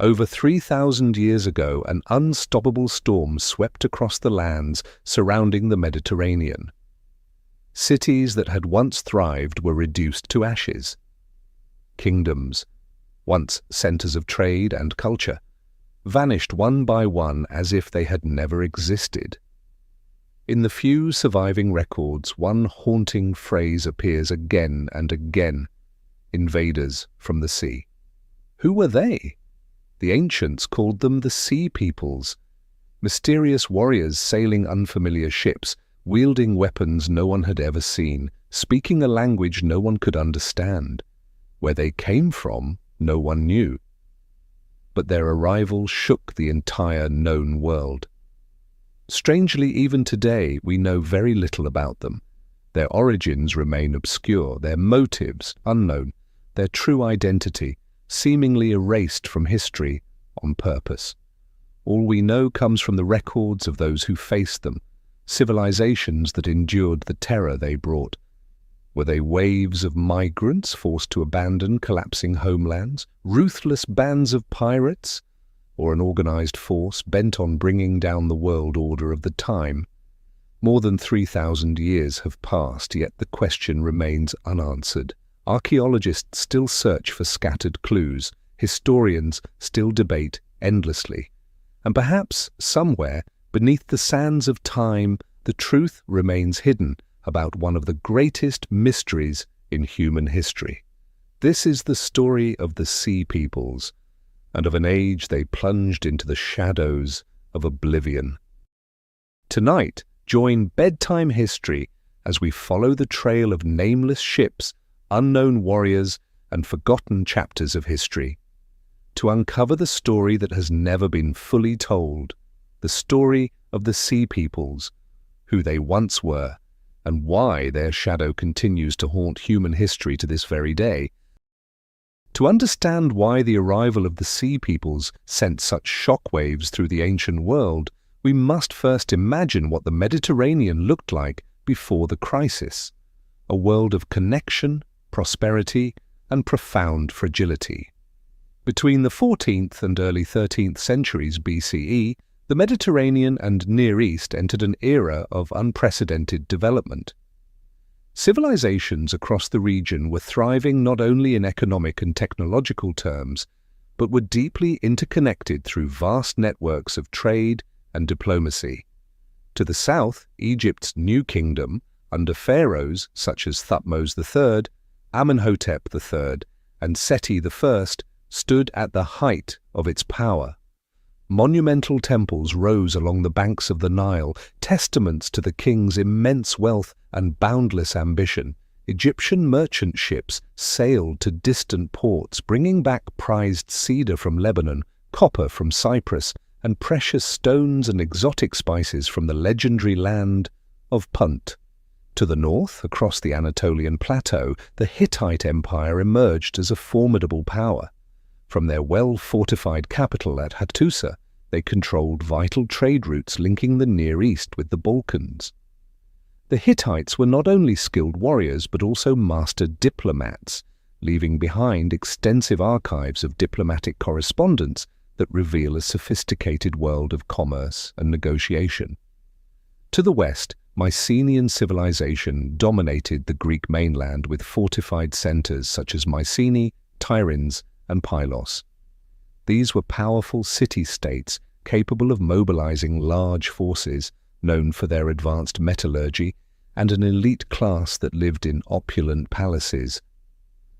Over 3,000 years ago, an unstoppable storm swept across the lands surrounding the Mediterranean. Cities that had once thrived were reduced to ashes. Kingdoms, once centers of trade and culture, vanished one by one as if they had never existed. In the few surviving records, one haunting phrase appears again and again: invaders from the sea. Who were they? The ancients called them the Sea Peoples, mysterious warriors sailing unfamiliar ships, wielding weapons no one had ever seen, speaking a language no one could understand. Where they came from, no one knew. But their arrival shook the entire known world. Strangely, even today, we know very little about them. Their origins remain obscure, their motives unknown, their true identity seemingly erased from history on purpose. All we know comes from the records of those who faced them, civilizations that endured the terror they brought. Were they waves of migrants forced to abandon collapsing homelands, ruthless bands of pirates, or an organized force bent on bringing down the world order of the time? More than 3,000 years have passed, yet the question remains unanswered. Archaeologists still search for scattered clues, historians still debate endlessly, and perhaps somewhere beneath the sands of time, the truth remains hidden about one of the greatest mysteries in human history. This is the story of the Sea Peoples, and of an age they plunged into the shadows of oblivion. Tonight, join Bedtime History as we follow the trail of nameless ships, unknown warriors, and forgotten chapters of history, to uncover the story that has never been fully told, the story of the Sea Peoples, who they once were, and why their shadow continues to haunt human history to this very day. To understand why the arrival of the Sea Peoples sent such shockwaves through the ancient world, we must first imagine what the Mediterranean looked like before the crisis, a world of connection, prosperity, and profound fragility. Between the 14th and early 13th centuries BCE, the Mediterranean and Near East entered an era of unprecedented development. Civilizations across the region were thriving not only in economic and technological terms, but were deeply interconnected through vast networks of trade and diplomacy. To the south, Egypt's New Kingdom, under pharaohs such as Thutmose III, Amenhotep III, and Seti I, stood at the height of its power. Monumental temples rose along the banks of the Nile, testaments to the king's immense wealth and boundless ambition. Egyptian merchant ships sailed to distant ports, bringing back prized cedar from Lebanon, copper from Cyprus, and precious stones and exotic spices from the legendary land of Punt. To the north, across the Anatolian plateau, the Hittite Empire emerged as a formidable power. From their well-fortified capital at Hattusa, they controlled vital trade routes linking the Near East with the Balkans. The Hittites were not only skilled warriors but also master diplomats, leaving behind extensive archives of diplomatic correspondence that reveal a sophisticated world of commerce and negotiation. To the west, Mycenaean civilization dominated the Greek mainland with fortified centers such as Mycenae, Tiryns, and Pylos. These were powerful city-states capable of mobilizing large forces, known for their advanced metallurgy, and an elite class that lived in opulent palaces.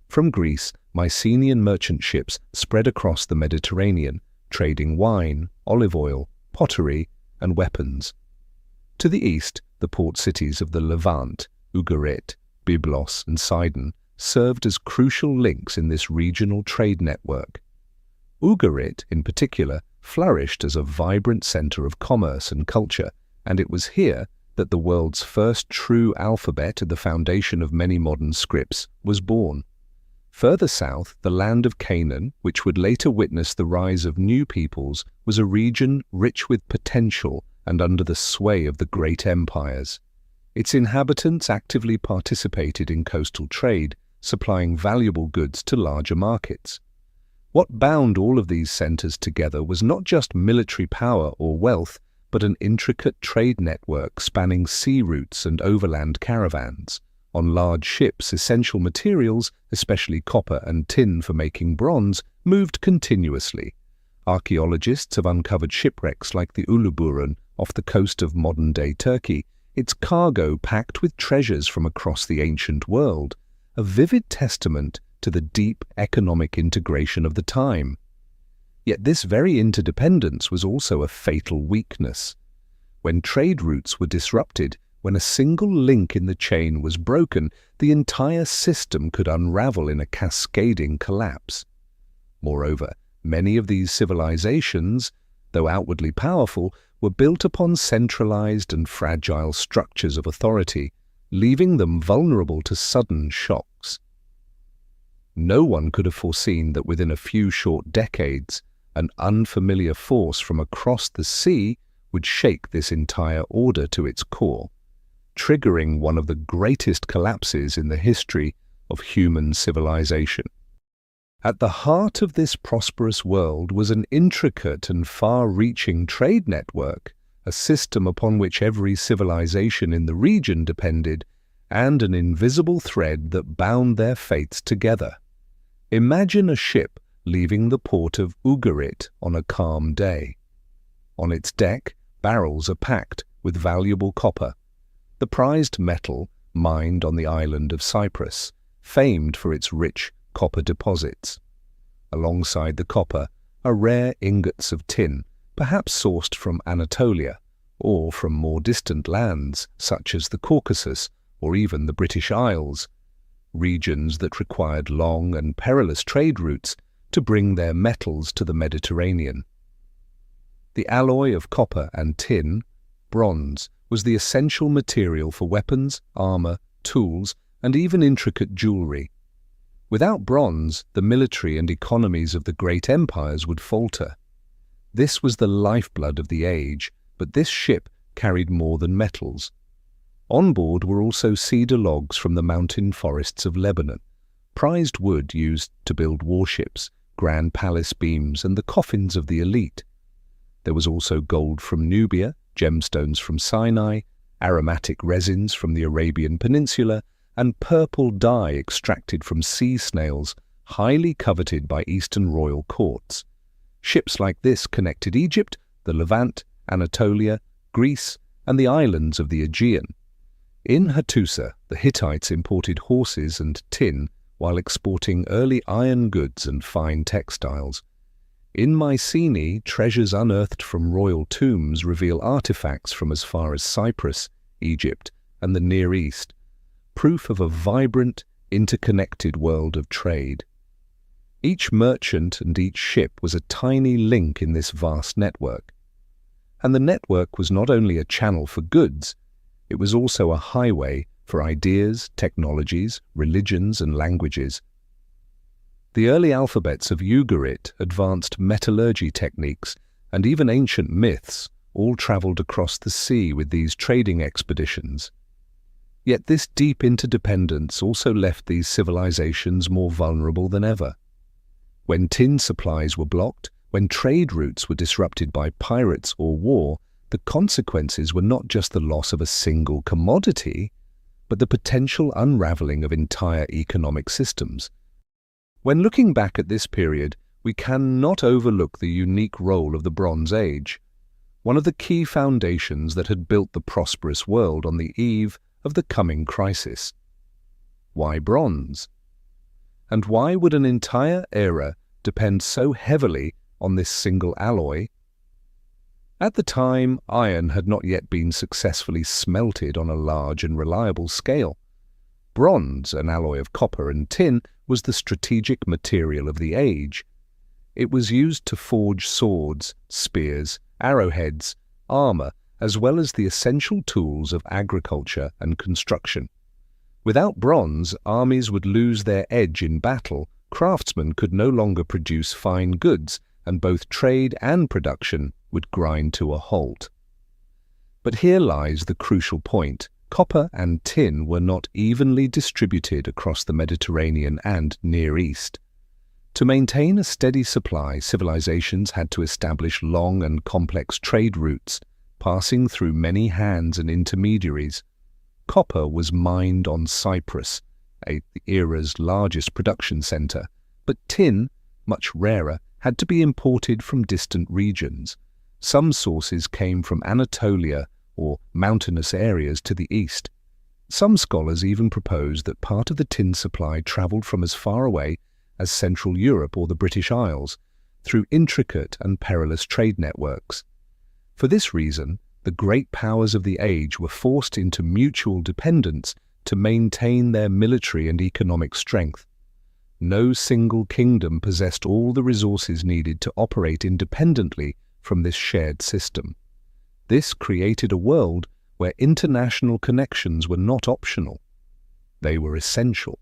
From Greece, Mycenaean merchant ships spread across the Mediterranean, trading wine, olive oil, pottery, and weapons. To the east, the port cities of the Levant, Ugarit, Byblos, and Sidon, served as crucial links in this regional trade network. Ugarit, in particular, flourished as a vibrant center of commerce and culture, and it was here that the world's first true alphabet, the foundation of many modern scripts, was born. Further south, the land of Canaan, which would later witness the rise of new peoples, was a region rich with potential and under the sway of the great empires. Its inhabitants actively participated in coastal trade, supplying valuable goods to larger markets. What bound all of these centers together was not just military power or wealth, but an intricate trade network spanning sea routes and overland caravans. On large ships, essential materials, especially copper and tin for making bronze, moved continuously. Archaeologists have uncovered shipwrecks like the Uluburun off the coast of modern-day Turkey, its cargo packed with treasures from across the ancient world, a vivid testament to the deep economic integration of the time. Yet this very interdependence was also a fatal weakness. When trade routes were disrupted, when a single link in the chain was broken, the entire system could unravel in a cascading collapse. Moreover, many of these civilizations, though outwardly powerful, were built upon centralized and fragile structures of authority, leaving them vulnerable to sudden shocks. No one could have foreseen that within a few short decades, an unfamiliar force from across the sea would shake this entire order to its core, triggering one of the greatest collapses in the history of human civilization. At the heart of this prosperous world was an intricate and far-reaching trade network, a system upon which every civilization in the region depended, and an invisible thread that bound their fates together. Imagine a ship leaving the port of Ugarit on a calm day. On its deck, barrels are packed with valuable copper, the prized metal mined on the island of Cyprus, famed for its rich copper deposits. Alongside the copper are rare ingots of tin, perhaps sourced from Anatolia, or from more distant lands such as the Caucasus or even the British Isles, regions that required long and perilous trade routes to bring their metals to the Mediterranean. The alloy of copper and tin, bronze, was the essential material for weapons, armor, tools, and even intricate jewelry. Without bronze, the military and economies of the great empires would falter. This was the lifeblood of the age, but this ship carried more than metals. On board were also cedar logs from the mountain forests of Lebanon, prized wood used to build warships, grand palace beams, and the coffins of the elite. There was also gold from Nubia, gemstones from Sinai, aromatic resins from the Arabian Peninsula, and purple dye extracted from sea snails, highly coveted by Eastern royal courts. Ships like this connected Egypt, the Levant, Anatolia, Greece, and the islands of the Aegean. In Hattusa, the Hittites imported horses and tin while exporting early iron goods and fine textiles. In Mycenae, treasures unearthed from royal tombs reveal artifacts from as far as Cyprus, Egypt, and the Near East, proof of a vibrant, interconnected world of trade. Each merchant and each ship was a tiny link in this vast network. And the network was not only a channel for goods, it was also a highway for ideas, technologies, religions, and languages. The early alphabets of Ugarit, advanced metallurgy techniques, and even ancient myths all traveled across the sea with these trading expeditions. Yet this deep interdependence also left these civilizations more vulnerable than ever. When tin supplies were blocked, when trade routes were disrupted by pirates or war, the consequences were not just the loss of a single commodity, but the potential unraveling of entire economic systems. When looking back at this period, we cannot overlook the unique role of the Bronze Age, one of the key foundations that had built the prosperous world on the eve of the coming crisis. Why bronze? And why would an entire era depend so heavily on this single alloy? At the time, iron had not yet been successfully smelted on a large and reliable scale. Bronze, an alloy of copper and tin, was the strategic material of the age. It was used to forge swords, spears, arrowheads, armor, as well as the essential tools of agriculture and construction. Without bronze, armies would lose their edge in battle, craftsmen could no longer produce fine goods, and both trade and production would grind to a halt. But here lies the crucial point. Copper and tin were not evenly distributed across the Mediterranean and Near East. To maintain a steady supply, civilizations had to establish long and complex trade routes, passing through many hands and intermediaries. Copper was mined on Cyprus, the era's largest production center, but tin, much rarer, had to be imported from distant regions. Some sources came from Anatolia or mountainous areas to the east. Some scholars even propose that part of the tin supply traveled from as far away as Central Europe or the British Isles, through intricate and perilous trade networks. For this reason, the great powers of the age were forced into mutual dependence to maintain their military and economic strength. No single kingdom possessed all the resources needed to operate independently from this shared system. This created a world where international connections were not optional. They were essential.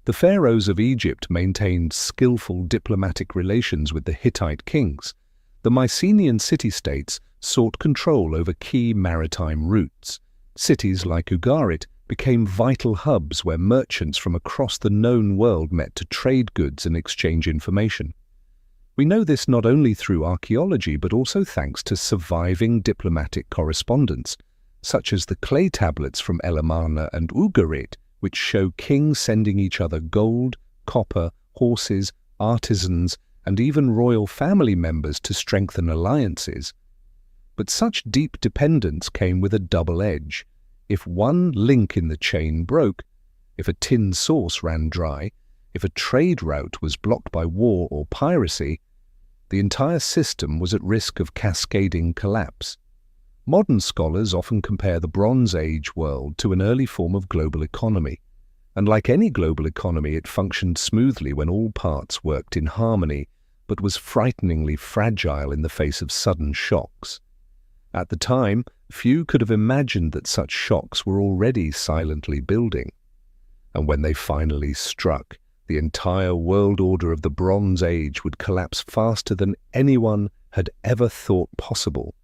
The pharaohs of Egypt maintained skillful diplomatic relations with the Hittite kings. The Mycenaean city-states sought control over key maritime routes. Cities like Ugarit became vital hubs where merchants from across the known world met to trade goods and exchange information. We know this not only through archaeology but also thanks to surviving diplomatic correspondence, such as the clay tablets from Elamana and Ugarit, which show kings sending each other gold, copper, horses, artisans, and even royal family members to strengthen alliances. But such deep dependence came with a double edge. If one link in the chain broke, if a tin source ran dry, if a trade route was blocked by war or piracy, the entire system was at risk of cascading collapse. Modern scholars often compare the Bronze Age world to an early form of global economy, and like any global economy, it functioned smoothly when all parts worked in harmony, but was frighteningly fragile in the face of sudden shocks. At the time, few could have imagined that such shocks were already silently building. And when they finally struck, the entire world order of the Bronze Age would collapse faster than anyone had ever thought possible.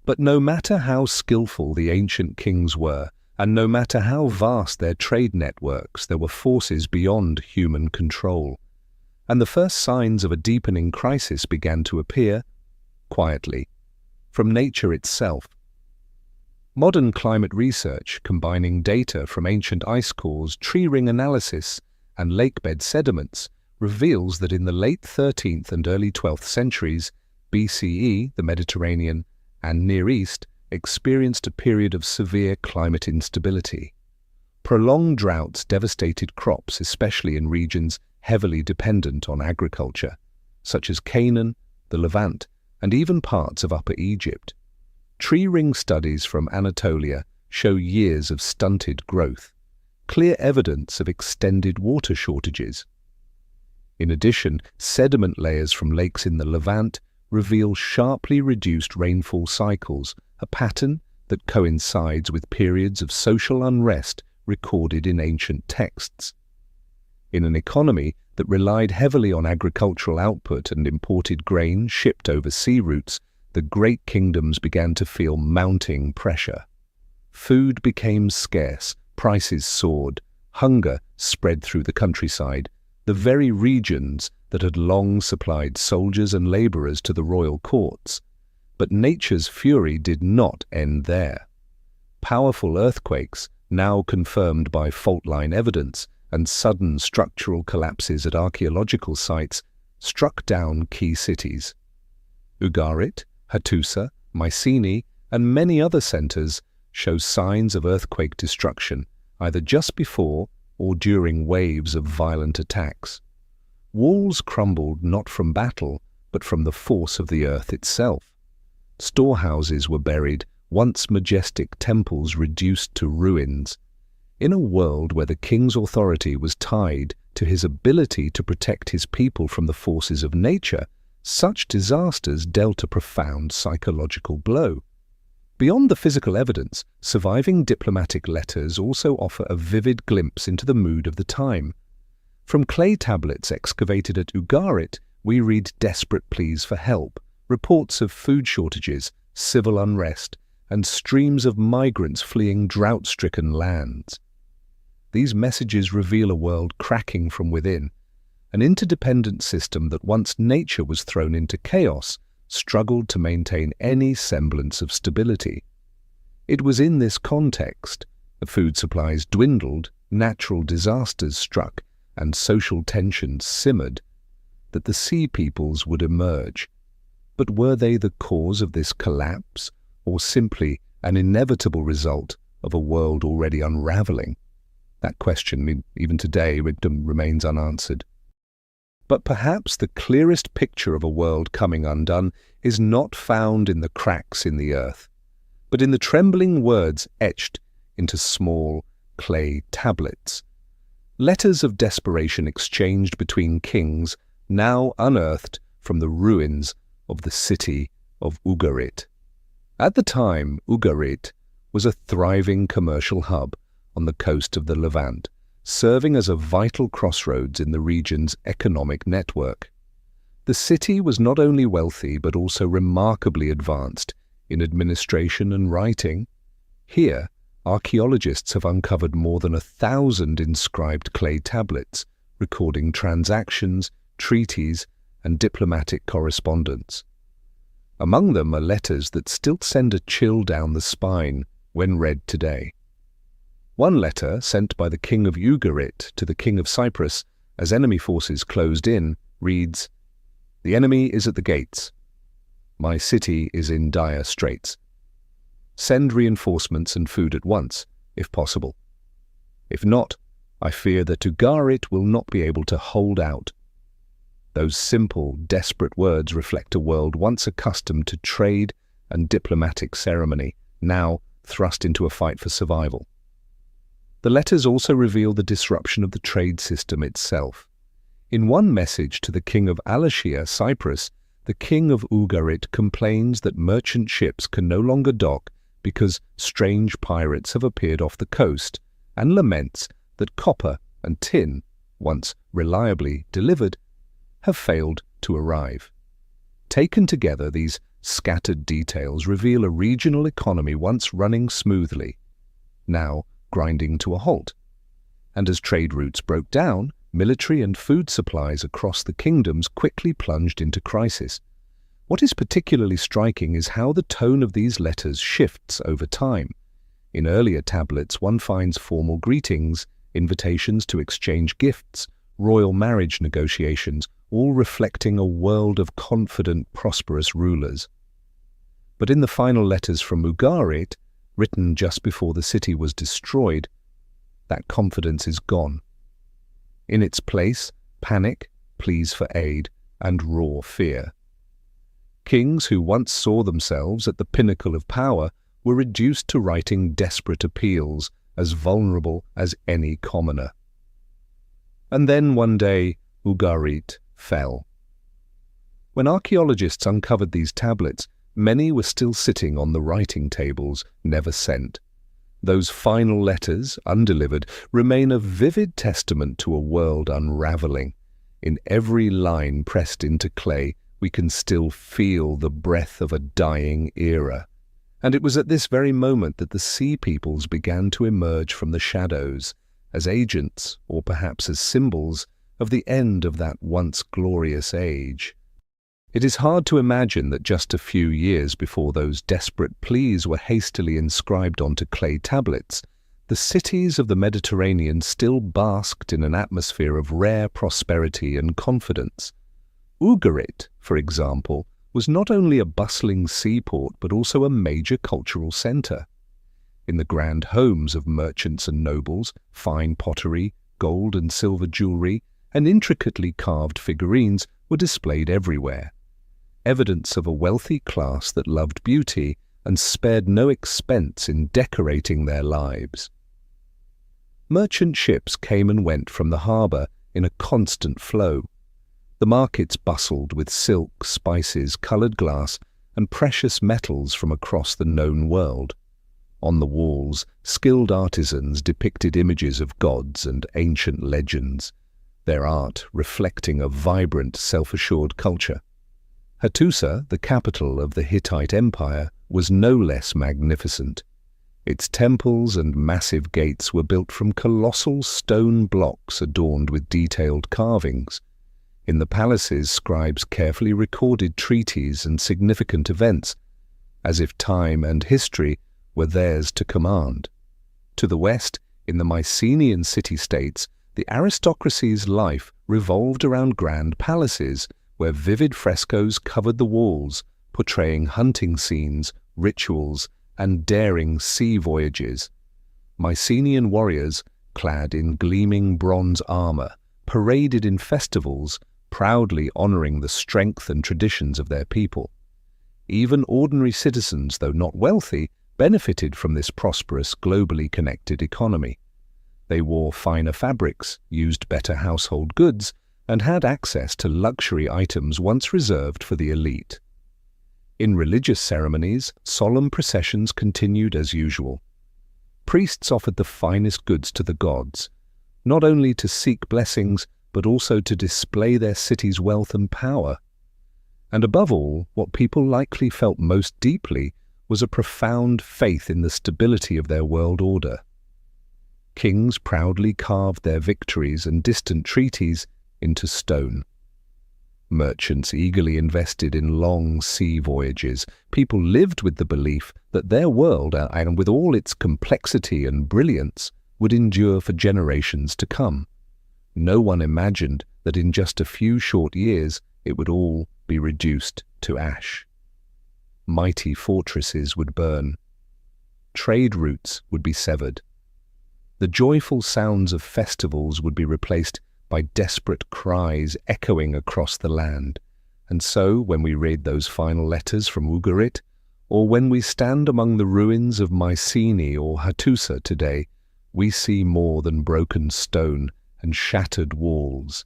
But no matter how skillful the ancient kings were, and no matter how vast their trade networks, there were forces beyond human control. And the first signs of a deepening crisis began to appear, quietly, from nature itself. Modern climate research, combining data from ancient ice cores, tree ring analysis, and lakebed sediments, reveals that in the late 13th and early 12th centuries, BCE, the Mediterranean, and Near East experienced a period of severe climate instability. Prolonged droughts devastated crops, especially in regions heavily dependent on agriculture, such as Canaan, the Levant, and even parts of Upper Egypt. Tree ring studies from Anatolia show years of stunted growth, clear evidence of extended water shortages. In addition, sediment layers from lakes in the Levant reveal sharply reduced rainfall cycles, a pattern that coincides with periods of social unrest recorded in ancient texts. In an economy that relied heavily on agricultural output and imported grain shipped over sea routes, the great kingdoms began to feel mounting pressure. Food became scarce, prices soared, hunger spread through the countryside, the very regions that had long supplied soldiers and laborers to the royal courts. But nature's fury did not end there. Powerful earthquakes, now confirmed by fault-line evidence, and sudden structural collapses at archaeological sites struck down key cities. Ugarit, Hattusa, Mycenae, and many other centers show signs of earthquake destruction, either just before or during waves of violent attacks. Walls crumbled not from battle, but from the force of the earth itself. Storehouses were buried, once majestic temples reduced to ruins. In a world where the king's authority was tied to his ability to protect his people from the forces of nature, such disasters dealt a profound psychological blow. Beyond the physical evidence, surviving diplomatic letters also offer a vivid glimpse into the mood of the time. From clay tablets excavated at Ugarit, we read desperate pleas for help, reports of food shortages, civil unrest, and streams of migrants fleeing drought-stricken lands. These messages reveal a world cracking from within, an interdependent system that once nature was thrown into chaos, struggled to maintain any semblance of stability. It was in this context, the food supplies dwindled, natural disasters struck, and social tensions simmered, that the sea peoples would emerge. But were they the cause of this collapse, or simply an inevitable result of a world already unraveling? That question, even today, remains unanswered. But perhaps the clearest picture of a world coming undone is not found in the cracks in the earth, but in the trembling words etched into small clay tablets. Letters of desperation exchanged between kings, now unearthed from the ruins of the city of Ugarit. At the time, Ugarit was a thriving commercial hub on the coast of the Levant, serving as a vital crossroads in the region's economic network. The city was not only wealthy but also remarkably advanced in administration and writing. Here, archaeologists have uncovered more than 1,000 inscribed clay tablets, recording transactions, treaties, and diplomatic correspondence. Among them are letters that still send a chill down the spine when read today. One letter, sent by the king of Ugarit to the king of Cyprus as enemy forces closed in, reads, "The enemy is at the gates. My city is in dire straits. Send reinforcements and food at once, if possible. If not, I fear that Ugarit will not be able to hold out." Those simple, desperate words reflect a world once accustomed to trade and diplomatic ceremony, now thrust into a fight for survival. The letters also reveal the disruption of the trade system itself. In one message to the king of Alashia, Cyprus, the king of Ugarit complains that merchant ships can no longer dock because strange pirates have appeared off the coast, and laments that copper and tin, once reliably delivered, have failed to arrive. Taken together, these scattered details reveal a regional economy once running smoothly, now grinding to a halt. And as trade routes broke down, military and food supplies across the kingdoms quickly plunged into crisis. What is particularly striking is how the tone of these letters shifts over time. In earlier tablets, one finds formal greetings, invitations to exchange gifts, royal marriage negotiations, all reflecting a world of confident, prosperous rulers. But in the final letters from Ugarit, written just before the city was destroyed, that confidence is gone. In its place, panic, pleas for aid, and raw fear. Kings who once saw themselves at the pinnacle of power were reduced to writing desperate appeals, as vulnerable as any commoner. And then one day, Ugarit fell. When archaeologists uncovered these tablets, many were still sitting on the writing tables, never sent. Those final letters, undelivered, remain a vivid testament to a world unraveling. In every line pressed into clay, we can still feel the breath of a dying era. And it was at this very moment that the sea peoples began to emerge from the shadows, as agents, or perhaps as symbols, of the end of that once glorious age. It is hard to imagine that just a few years before those desperate pleas were hastily inscribed onto clay tablets, the cities of the Mediterranean still basked in an atmosphere of rare prosperity and confidence. Ugarit, for example, was not only a bustling seaport but also a major cultural centre. In the grand homes of merchants and nobles, fine pottery, gold and silver jewellery, and intricately carved figurines were displayed everywhere. Evidence of a wealthy class that loved beauty and spared no expense in decorating their lives. Merchant ships came and went from the harbour in a constant flow. The markets bustled with silk, spices, coloured glass, and precious metals from across the known world. On the walls, skilled artisans depicted images of gods and ancient legends, their art reflecting a vibrant, self-assured culture. Hattusa, the capital of the Hittite Empire, was no less magnificent. Its temples and massive gates were built from colossal stone blocks adorned with detailed carvings. In the palaces, scribes carefully recorded treaties and significant events, as if time and history were theirs to command. To the west, in the Mycenaean city-states, the aristocracy's life revolved around grand palaces, where vivid frescoes covered the walls, portraying hunting scenes, rituals, and daring sea voyages. Mycenaean warriors, clad in gleaming bronze armor, paraded in festivals, proudly honoring the strength and traditions of their people. Even ordinary citizens, though not wealthy, benefited from this prosperous, globally connected economy. They wore finer fabrics, used better household goods, and had access to luxury items once reserved for the elite. In religious ceremonies, solemn processions continued as usual. Priests offered the finest goods to the gods, not only to seek blessings, but also to display their city's wealth and power. And above all, what people likely felt most deeply was a profound faith in the stability of their world order. Kings proudly carved their victories and distant treaties into stone. Merchants eagerly invested in long sea voyages. People lived with the belief that their world, and with all its complexity and brilliance, would endure for generations to come. No one imagined that in just a few short years it would all be reduced to ash. Mighty fortresses would burn. Trade routes would be severed. The joyful sounds of festivals would be replaced by desperate cries echoing across the land. And so, when we read those final letters from Ugarit, or when we stand among the ruins of Mycenae or Hattusa today, we see more than broken stone and shattered walls.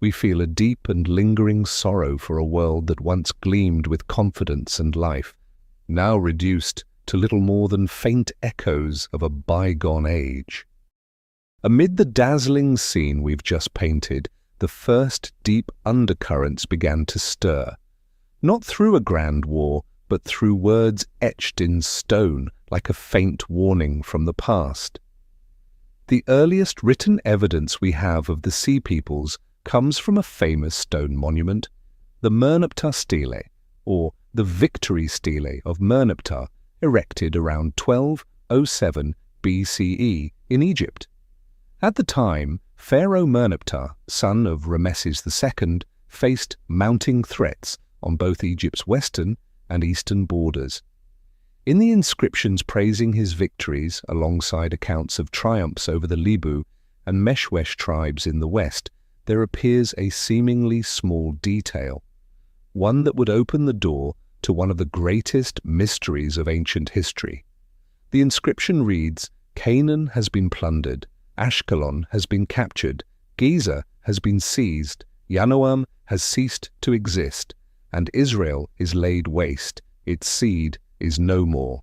We feel a deep and lingering sorrow for a world that once gleamed with confidence and life, now reduced to little more than faint echoes of a bygone age. Amid the dazzling scene we've just painted, the first deep undercurrents began to stir, not through a grand war, but through words etched in stone like a faint warning from the past. The earliest written evidence we have of the Sea Peoples comes from a famous stone monument, the Merneptah Stele, or the Victory Stele of Merneptah, erected around 1207 BCE in Egypt. At the time, Pharaoh Merneptah, son of Rameses II, faced mounting threats on both Egypt's western and eastern borders. In the inscriptions praising his victories, alongside accounts of triumphs over the Lebu and Meshwesh tribes in the west, there appears a seemingly small detail, one that would open the door to one of the greatest mysteries of ancient history. The inscription reads, "Canaan has been plundered, Ashkelon has been captured, Giza has been seized, Yanoam has ceased to exist, and Israel is laid waste, its seed is no more.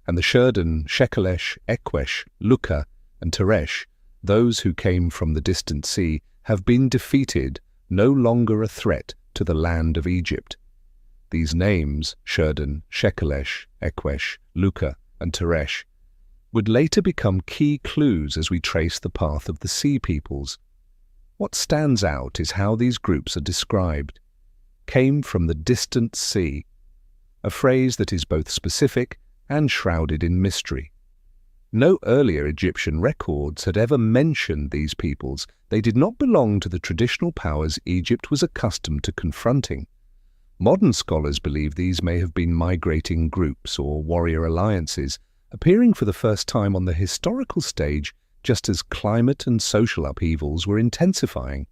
And the Shurdan, Shekelesh, Ekwesh, Luka, and Teresh, those who came from the distant sea, have been defeated, no longer a threat to the land of Egypt." These names, Shurdan, Shekelesh, Ekwesh, Luka, and Teresh, would later become key clues as we trace the path of the Sea Peoples. What stands out is how these groups are described. Came from the distant sea, a phrase that is both specific and shrouded in mystery. No earlier Egyptian records had ever mentioned these peoples. They did not belong to the traditional powers Egypt was accustomed to confronting. Modern scholars believe these may have been migrating groups or warrior alliances, appearing for the first time on the historical stage just as climate and social upheavals were intensifying.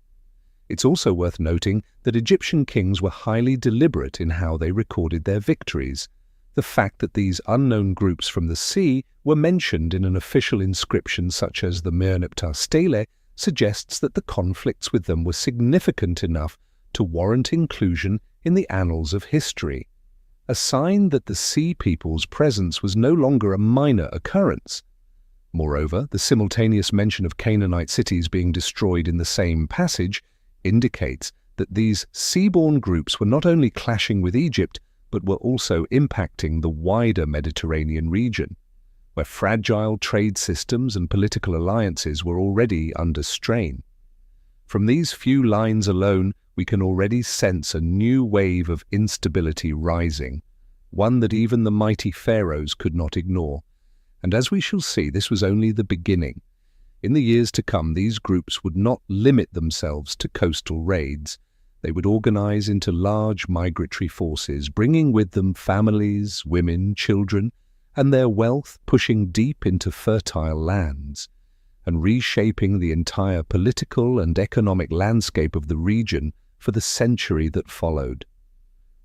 It's also worth noting that Egyptian kings were highly deliberate in how they recorded their victories. The fact that these unknown groups from the sea were mentioned in an official inscription such as the Merneptah Stele suggests that the conflicts with them were significant enough to warrant inclusion in the annals of history, a sign that the Sea People's presence was no longer a minor occurrence. Moreover, the simultaneous mention of Canaanite cities being destroyed in the same passage indicates that these seaborne groups were not only clashing with Egypt, but were also impacting the wider Mediterranean region, where fragile trade systems and political alliances were already under strain. From these few lines alone, we can already sense a new wave of instability rising, one that even the mighty pharaohs could not ignore. And as we shall see, this was only the beginning. In the years to come, these groups would not limit themselves to coastal raids. They would organize into large migratory forces, bringing with them families, women, children, and their wealth pushing deep into fertile lands, and reshaping the entire political and economic landscape of the region for the century that followed.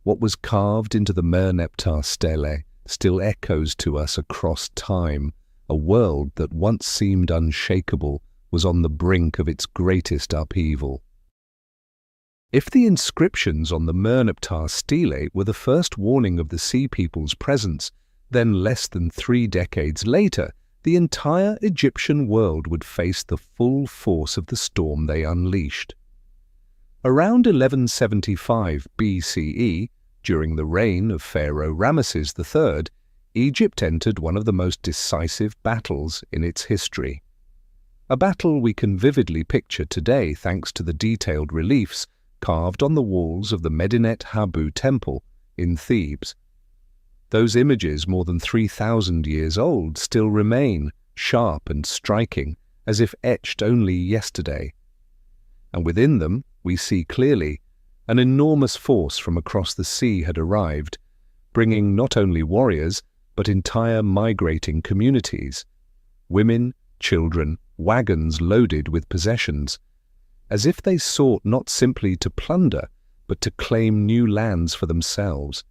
What was carved into the Merneptah stele still echoes to us across time. A world that once seemed unshakable was on the brink of its greatest upheaval. If the inscriptions on the Merneptah stele were the first warning of the Sea People's presence, then less than 3 decades later, the entire Egyptian world would face the full force of the storm they unleashed. Around 1175 BCE, during the reign of Pharaoh Ramesses III, Egypt entered one of the most decisive battles in its history. A battle we can vividly picture today thanks to the detailed reliefs carved on the walls of the Medinet Habu temple in Thebes. Those images, more than 3,000 years old, still remain, sharp and striking, as if etched only yesterday. And within them, we see clearly, an enormous force from across the sea had arrived, bringing not only warriors, but entire migrating communities, women, children, wagons loaded with possessions, as if they sought not simply to plunder, but to claim new lands for themselves.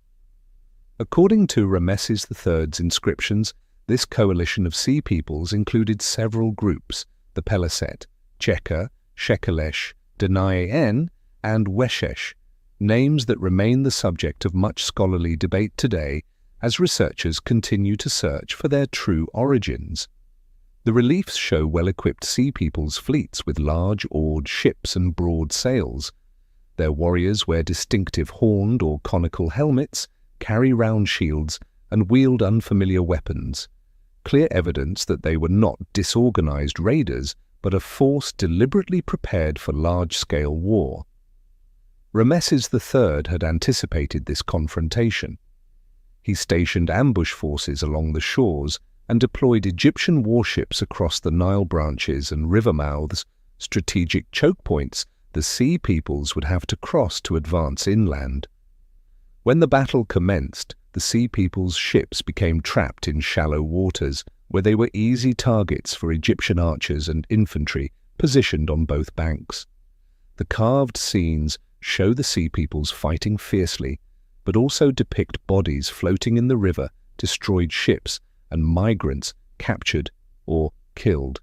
According to Ramesses III's inscriptions, this coalition of sea peoples included several groups: the Peleset, Cheka, Shekelesh, Denaen, and Weshesh, names that remain the subject of much scholarly debate today as researchers continue to search for their true origins. The reliefs show well-equipped sea peoples' fleets with large oared ships and broad sails. Their warriors wear distinctive horned or conical helmets, carry round shields, and wield unfamiliar weapons, clear evidence that they were not disorganized raiders, but a force deliberately prepared for large-scale war. Ramesses III had anticipated this confrontation. He stationed ambush forces along the shores and deployed Egyptian warships across the Nile branches and river mouths, strategic choke points the sea peoples would have to cross to advance inland. When the battle commenced, the sea peoples' ships became trapped in shallow waters, where they were easy targets for Egyptian archers and infantry positioned on both banks. The carved scenes show the sea peoples fighting fiercely, but also depict bodies floating in the river, destroyed ships, and migrants captured or killed.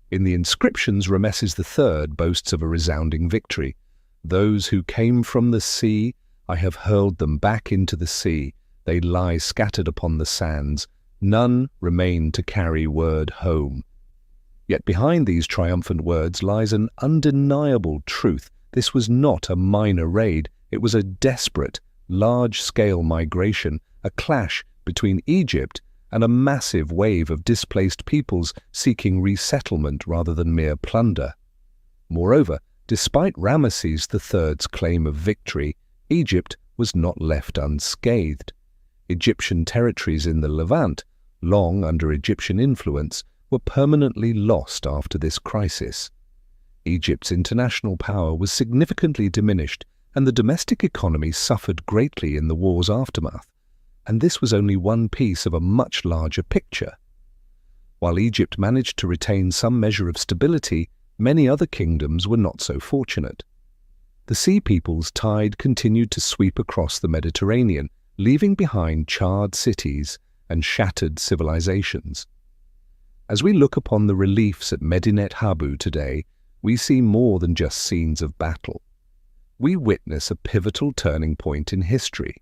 In the inscriptions, Ramesses III boasts of a resounding victory. "Those who came from the sea, I have hurled them back into the sea. They lie scattered upon the sands. None remain to carry word home." Yet behind these triumphant words lies an undeniable truth. This was not a minor raid. It was a desperate, large-scale migration, a clash between Egypt and a massive wave of displaced peoples seeking resettlement rather than mere plunder. Moreover, despite Ramesses III's claim of victory, Egypt was not left unscathed. Egyptian territories in the Levant, long under Egyptian influence, were permanently lost after this crisis. Egypt's international power was significantly diminished, and the domestic economy suffered greatly in the war's aftermath. And this was only one piece of a much larger picture. While Egypt managed to retain some measure of stability, many other kingdoms were not so fortunate. The sea peoples' tide continued to sweep across the Mediterranean, leaving behind charred cities and shattered civilizations. As we look upon the reliefs at Medinet Habu today, we see more than just scenes of battle. We witness a pivotal turning point in history,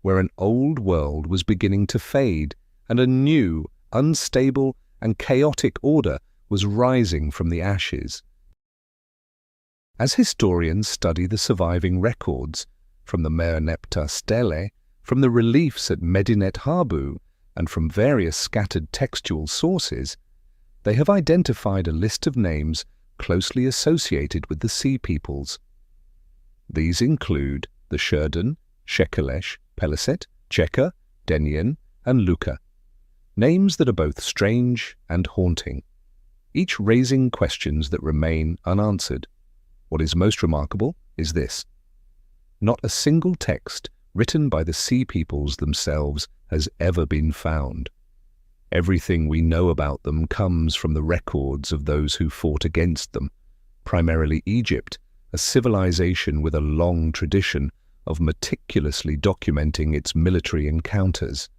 where an old world was beginning to fade and a new, unstable and chaotic order was rising from the ashes. As historians study the surviving records, from the Merneptah stele, from the reliefs at Medinet Habu, and from various scattered textual sources, they have identified a list of names closely associated with the Sea peoples. These include the Sherden, Shekelesh, Peliset, Cheka, Denyen, and Luka, names that are both strange and haunting, each raising questions that remain unanswered. What is most remarkable is this: not a single text written by the Sea peoples themselves has ever been found. Everything we know about them comes from the records of those who fought against them, primarily Egypt, a civilization with a long tradition of meticulously documenting its military encounters.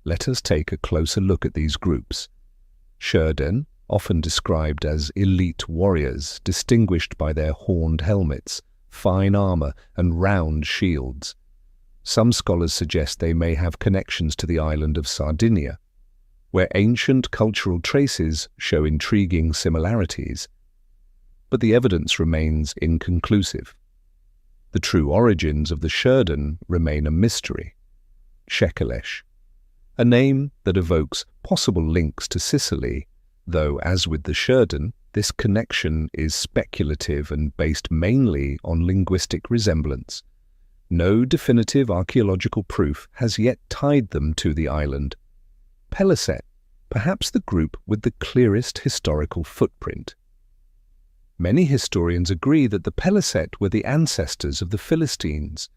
Let us take a closer look at these groups. Sherden, often described as elite warriors, distinguished by their horned helmets, fine armor, and round shields. Some scholars suggest they may have connections to the island of Sardinia, where ancient cultural traces show intriguing similarities. But the evidence remains inconclusive. The true origins of the Sherden remain a mystery. Shekelesh, a name that evokes possible links to Sicily, though, as with the Sherden, this connection is speculative and based mainly on linguistic resemblance. No definitive archaeological proof has yet tied them to the island. Peliset, perhaps the group with the clearest historical footprint. Many historians agree that the Peliset were the ancestors of the Philistines,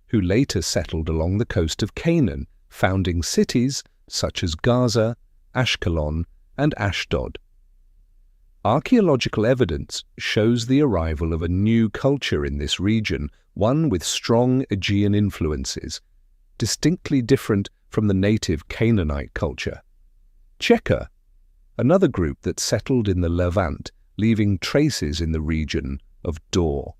who later settled along the coast of Canaan, founding cities such as Gaza, Ashkelon, and Ashdod. Archaeological evidence shows the arrival of a new culture in this region, one with strong Aegean influences, distinctly different from the native Canaanite culture. Cheka, another group that settled in the Levant, leaving traces in the region of Dor.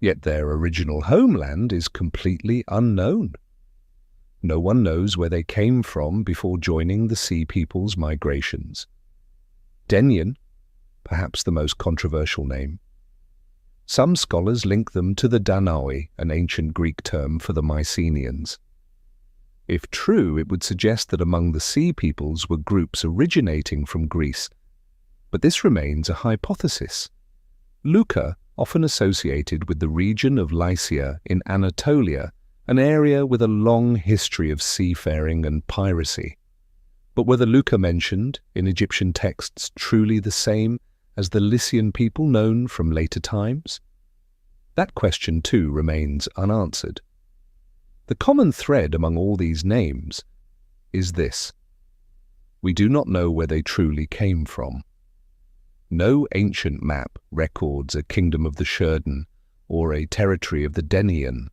Yet their original homeland is completely unknown. No one knows where they came from before joining the Sea people's migrations. Denyen, perhaps the most controversial name. Some scholars link them to the Danaoi, an ancient Greek term for the Mycenaeans. If true, it would suggest that among the Sea peoples were groups originating from Greece, but this remains a hypothesis. Luka, often associated with the region of Lycia in Anatolia, an area with a long history of seafaring and piracy. But were the Luka mentioned in Egyptian texts truly the same as the Lycian people known from later times? That question too remains unanswered. The common thread among all these names is this: we do not know where they truly came from. No ancient map records a kingdom of the Sherden or a territory of the Denyen.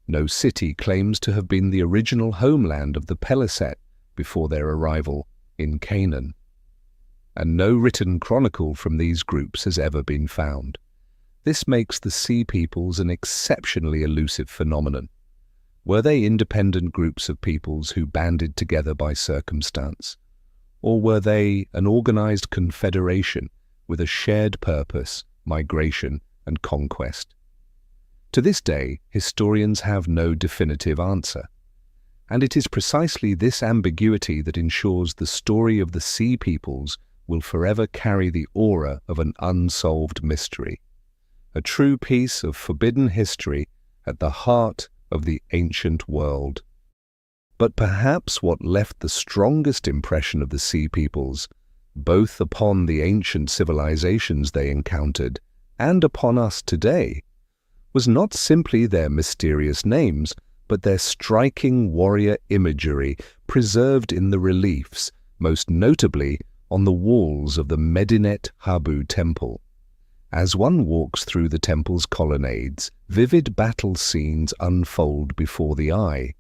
No city claims to have been the original homeland of the Peliset before their arrival in Canaan. And no written chronicle from these groups has ever been found. This makes the Sea peoples an exceptionally elusive phenomenon. Were they independent groups of peoples who banded together by circumstance? Or were they an organized confederation with a shared purpose, migration, and conquest? To this day, historians have no definitive answer. And it is precisely this ambiguity that ensures the story of the Sea peoples will forever carry the aura of an unsolved mystery, a true piece of forbidden history at the heart of the ancient world. But perhaps what left the strongest impression of the Sea peoples, both upon the ancient civilizations they encountered and upon us today, was not simply their mysterious names, but their striking warrior imagery preserved in the reliefs, most notably on the walls of the Medinet Habu temple. As one walks through the temple's colonnades, vivid battle scenes unfold before the eye.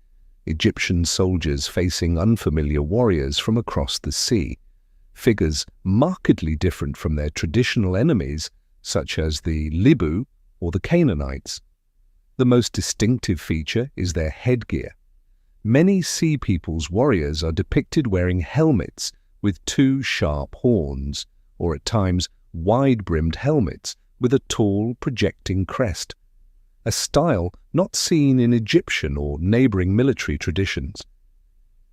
Egyptian soldiers facing unfamiliar warriors from across the sea, figures markedly different from their traditional enemies, such as the Libu or the Canaanites. The most distinctive feature is their headgear. Many Sea peoples' warriors are depicted wearing helmets with two sharp horns, or at times wide-brimmed helmets with a tall, projecting crest, a style not seen in Egyptian or neighboring military traditions.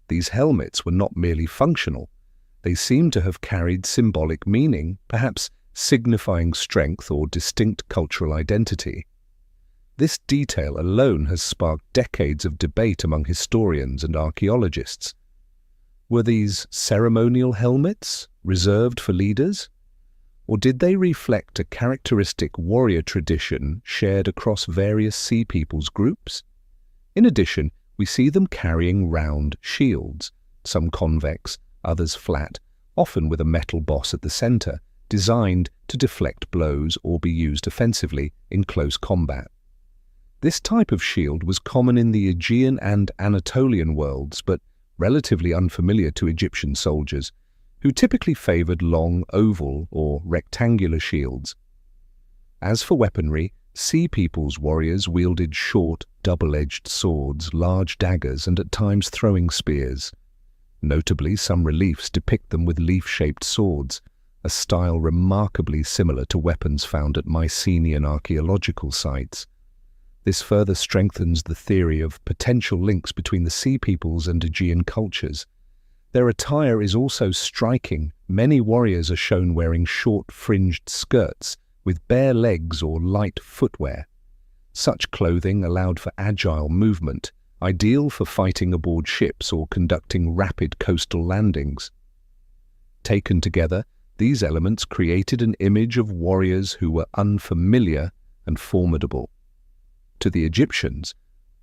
These helmets were not merely functional, They seem to have carried symbolic meaning, perhaps signifying strength or distinct cultural identity. This detail alone has sparked decades of debate among historians and archaeologists. Were these ceremonial helmets reserved for leaders? Or did they reflect a characteristic warrior tradition shared across various Sea Peoples groups? In addition, we see them carrying round shields, some convex, others flat, often with a metal boss at the center, designed to deflect blows or be used offensively in close combat. This type of shield was common in the Aegean and Anatolian worlds, but relatively unfamiliar to Egyptian soldiers, who typically favored long oval or rectangular shields. As for weaponry, Sea Peoples warriors wielded short, double-edged swords, large daggers, and at times throwing spears. Notably, some reliefs depict them with leaf-shaped swords, a style remarkably similar to weapons found at Mycenaean archaeological sites. This further strengthens the theory of potential links between the Sea Peoples and Aegean cultures. Their attire is also striking. Many warriors are shown wearing short, fringed skirts with bare legs or light footwear. Such clothing allowed for agile movement, ideal for fighting aboard ships or conducting rapid coastal landings. Taken together, these elements created an image of warriors who were unfamiliar and formidable. To the Egyptians,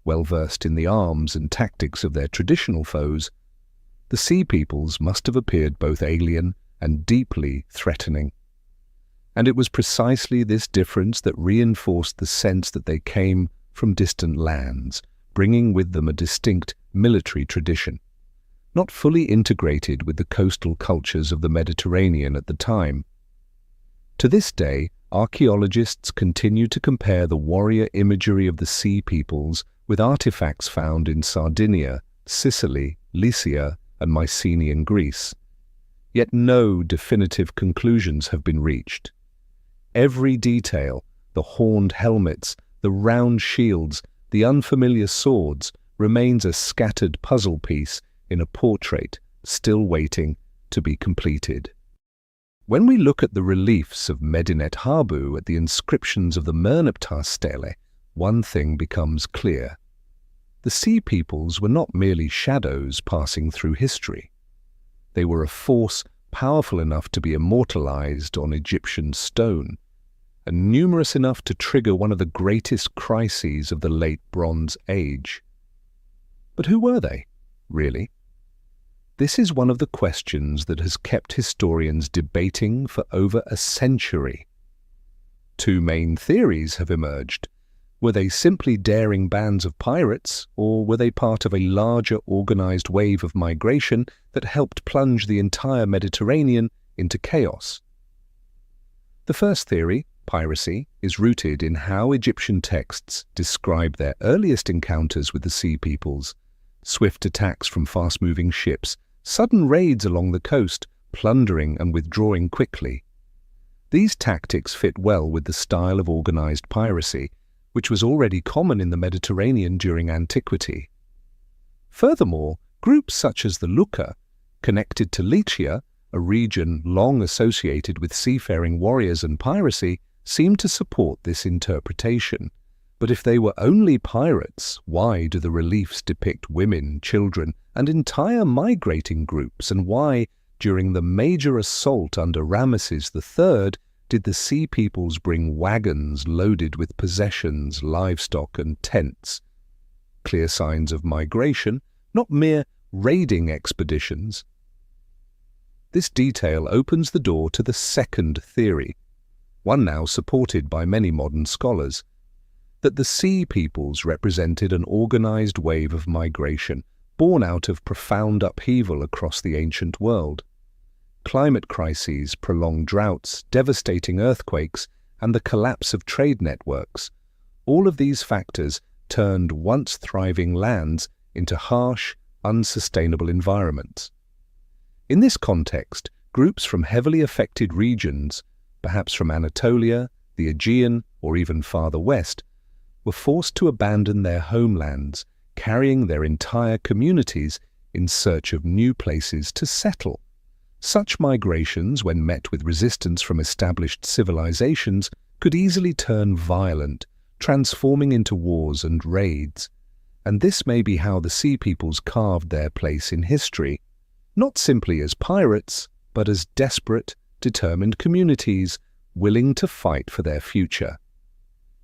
well versed in the arms and tactics of their traditional foes, the Sea Peoples must have appeared both alien and deeply threatening. And it was precisely this difference that reinforced the sense that they came from distant lands, bringing with them a distinct military tradition, not fully integrated with the coastal cultures of the Mediterranean at the time. To this day, archaeologists continue to compare the warrior imagery of the Sea Peoples with artifacts found in Sardinia, Sicily, Lycia, and Mycenaean Greece. Yet no definitive conclusions have been reached. Every detail, the horned helmets, the round shields, the unfamiliar swords, remains a scattered puzzle piece in a portrait still waiting to be completed. When we look at the reliefs of Medinet Habu at the inscriptions of the Merneptah stele, one thing becomes clear. The Sea Peoples were not merely shadows passing through history. They were a force powerful enough to be immortalized on Egyptian stone, and numerous enough to trigger one of the greatest crises of the late Bronze Age. But who were they, really? This is one of the questions that has kept historians debating for over a century. Two main theories have emerged. Were they simply daring bands of pirates, or were they part of a larger organized wave of migration that helped plunge the entire Mediterranean into chaos? The first theory, piracy, is rooted in how Egyptian texts describe their earliest encounters with the Sea Peoples: swift attacks from fast-moving ships, sudden raids along the coast, plundering and withdrawing quickly. These tactics fit well with the style of organized piracy, which was already common in the Mediterranean during antiquity. Furthermore, groups such as the Lucca, connected to Lycia, a region long associated with seafaring warriors and piracy, seem to support this interpretation. But if they were only pirates, why do the reliefs depict women, children, and entire migrating groups, and why, during the major assault under Ramesses III, did the Sea Peoples bring wagons loaded with possessions, livestock, and tents? Clear signs of migration, not mere raiding expeditions. This detail opens the door to the second theory, one now supported by many modern scholars, that the Sea Peoples represented an organized wave of migration born out of profound upheaval across the ancient world. Climate crises, prolonged droughts, devastating earthquakes, and the collapse of trade networks, all of these factors turned once thriving lands into harsh, unsustainable environments. In this context, groups from heavily affected regions, perhaps from Anatolia, the Aegean, or even farther west, were forced to abandon their homelands, carrying their entire communities in search of new places to settle. Such migrations, when met with resistance from established civilizations, could easily turn violent, transforming into wars and raids. And this may be how the Sea Peoples carved their place in history, not simply as pirates, but as desperate, determined communities willing to fight for their future.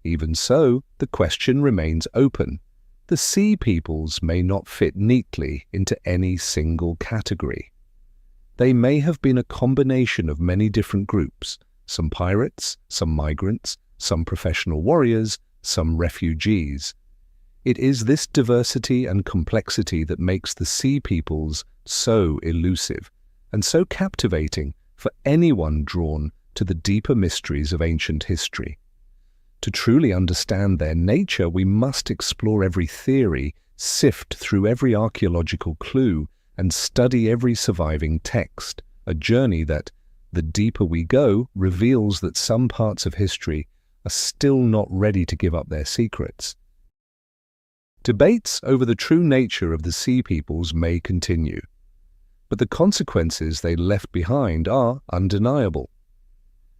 Even so, the question remains open. The Sea Peoples may not fit neatly into any single category. They may have been a combination of many different groups, some pirates, some migrants, some professional warriors, some refugees. It is this diversity and complexity that makes the Sea Peoples so elusive and so captivating for anyone drawn to the deeper mysteries of ancient history. To truly understand their nature, we must explore every theory, sift through every archaeological clue, and study every surviving text, a journey that, the deeper we go, reveals that some parts of history are still not ready to give up their secrets. Debates over the true nature of the Sea Peoples may continue, but the consequences they left behind are undeniable.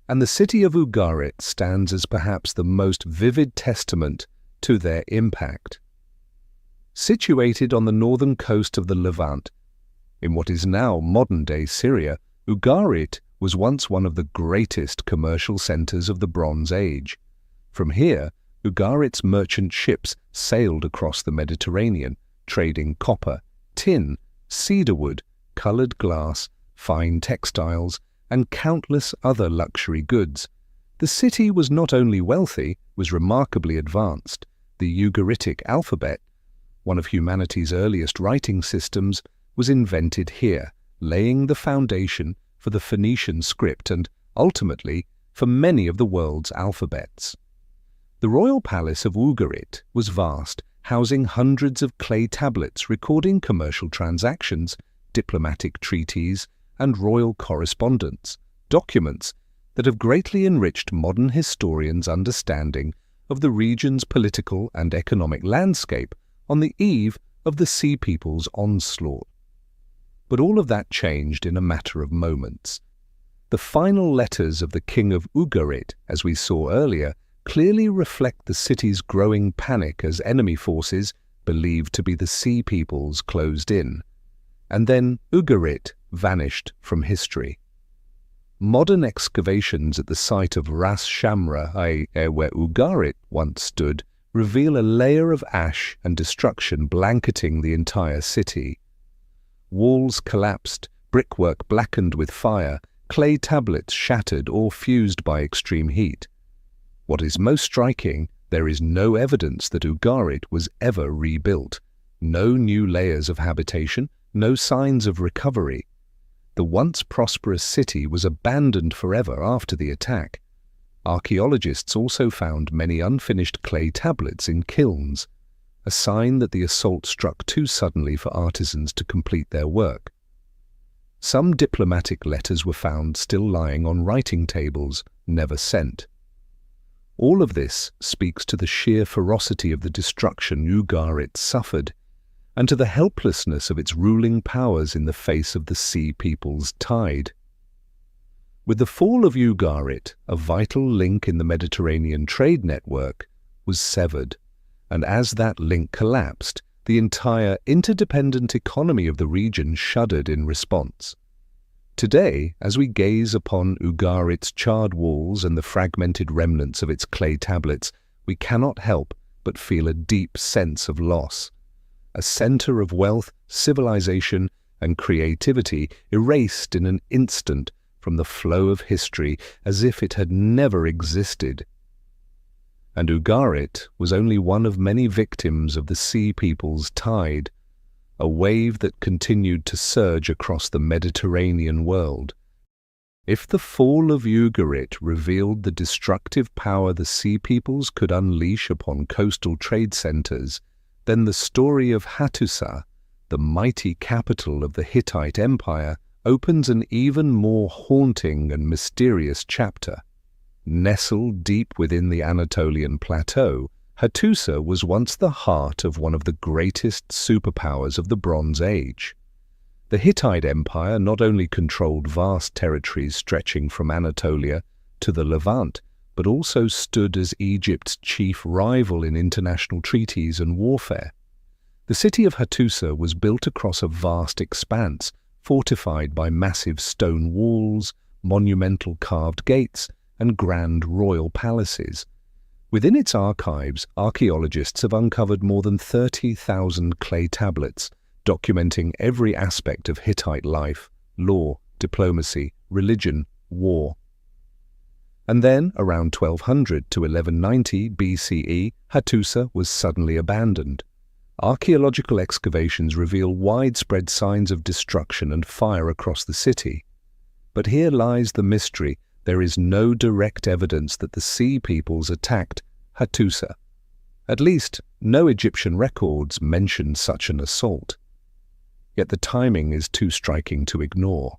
And the city of Ugarit stands as perhaps the most vivid testament to their impact. Situated on the northern coast of the Levant, in what is now modern-day Syria, Ugarit was once one of the greatest commercial centers of the Bronze Age. From here, Ugarit's merchant ships sailed across the Mediterranean, trading copper, tin, cedarwood, colored glass, fine textiles, and countless other luxury goods. The city was not only wealthy, was remarkably advanced. The Ugaritic alphabet, one of humanity's earliest writing systems, was invented here, laying the foundation for the Phoenician script and, ultimately, for many of the world's alphabets. The royal palace of Ugarit was vast, housing hundreds of clay tablets recording commercial transactions, diplomatic treaties, and royal correspondence, documents that have greatly enriched modern historians' understanding of the region's political and economic landscape on the eve of the Sea Peoples' onslaught. But all of that changed in a matter of moments. The final letters of the King of Ugarit, as we saw earlier, clearly reflect the city's growing panic as enemy forces, believed to be the Sea Peoples, closed in. And then Ugarit vanished from history. Modern excavations at the site of Ras Shamra, where Ugarit once stood, reveal a layer of ash and destruction blanketing the entire city. Walls collapsed, brickwork blackened with fire, clay tablets shattered or fused by extreme heat. What is most striking, there is no evidence that Ugarit was ever rebuilt. No new layers of habitation, no signs of recovery. The once prosperous city was abandoned forever after the attack. Archaeologists also found many unfinished clay tablets in kilns, a sign that the assault struck too suddenly for artisans to complete their work. Some diplomatic letters were found still lying on writing tables, never sent. All of this speaks to the sheer ferocity of the destruction Ugarit suffered, and to the helplessness of its ruling powers in the face of the Sea Peoples' tide. With the fall of Ugarit, a vital link in the Mediterranean trade network was severed, and as that link collapsed, the entire interdependent economy of the region shuddered in response. Today, as we gaze upon Ugarit's charred walls and the fragmented remnants of its clay tablets, we cannot help but feel a deep sense of loss. A center of wealth, civilization, and creativity erased in an instant from the flow of history as if it had never existed. And Ugarit was only one of many victims of the Sea Peoples' tide, a wave that continued to surge across the Mediterranean world. If the fall of Ugarit revealed the destructive power the Sea Peoples could unleash upon coastal trade centers, then the story of Hattusa, the mighty capital of the Hittite Empire, opens an even more haunting and mysterious chapter. Nestled deep within the Anatolian plateau, Hattusa was once the heart of one of the greatest superpowers of the Bronze Age. The Hittite Empire not only controlled vast territories stretching from Anatolia to the Levant, but also stood as Egypt's chief rival in international treaties and warfare. The city of Hattusa was built across a vast expanse, fortified by massive stone walls, monumental carved gates, and grand royal palaces. Within its archives, archaeologists have uncovered more than 30,000 clay tablets, documenting every aspect of Hittite life, law, diplomacy, religion, war. And then, around 1200 to 1190 BCE, Hattusa was suddenly abandoned. Archaeological excavations reveal widespread signs of destruction and fire across the city. But here lies the mystery. There is no direct evidence that the Sea Peoples attacked Hattusa. At least, no Egyptian records mention such an assault. Yet the timing is too striking to ignore.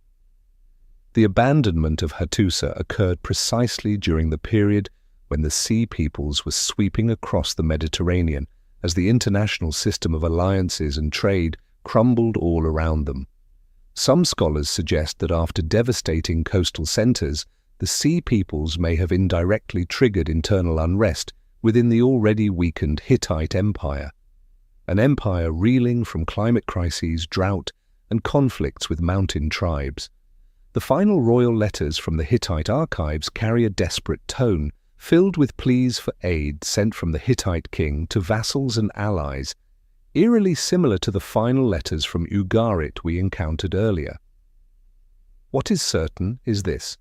The abandonment of Hattusa occurred precisely during the period when the Sea Peoples were sweeping across the Mediterranean as the international system of alliances and trade crumbled all around them. Some scholars suggest that after devastating coastal centers, the Sea Peoples may have indirectly triggered internal unrest within the already weakened Hittite Empire, an empire reeling from climate crises, drought, and conflicts with mountain tribes. The final royal letters from the Hittite archives carry a desperate tone, filled with pleas for aid sent from the Hittite king to vassals and allies, eerily similar to the final letters from Ugarit we encountered earlier. What is certain is this: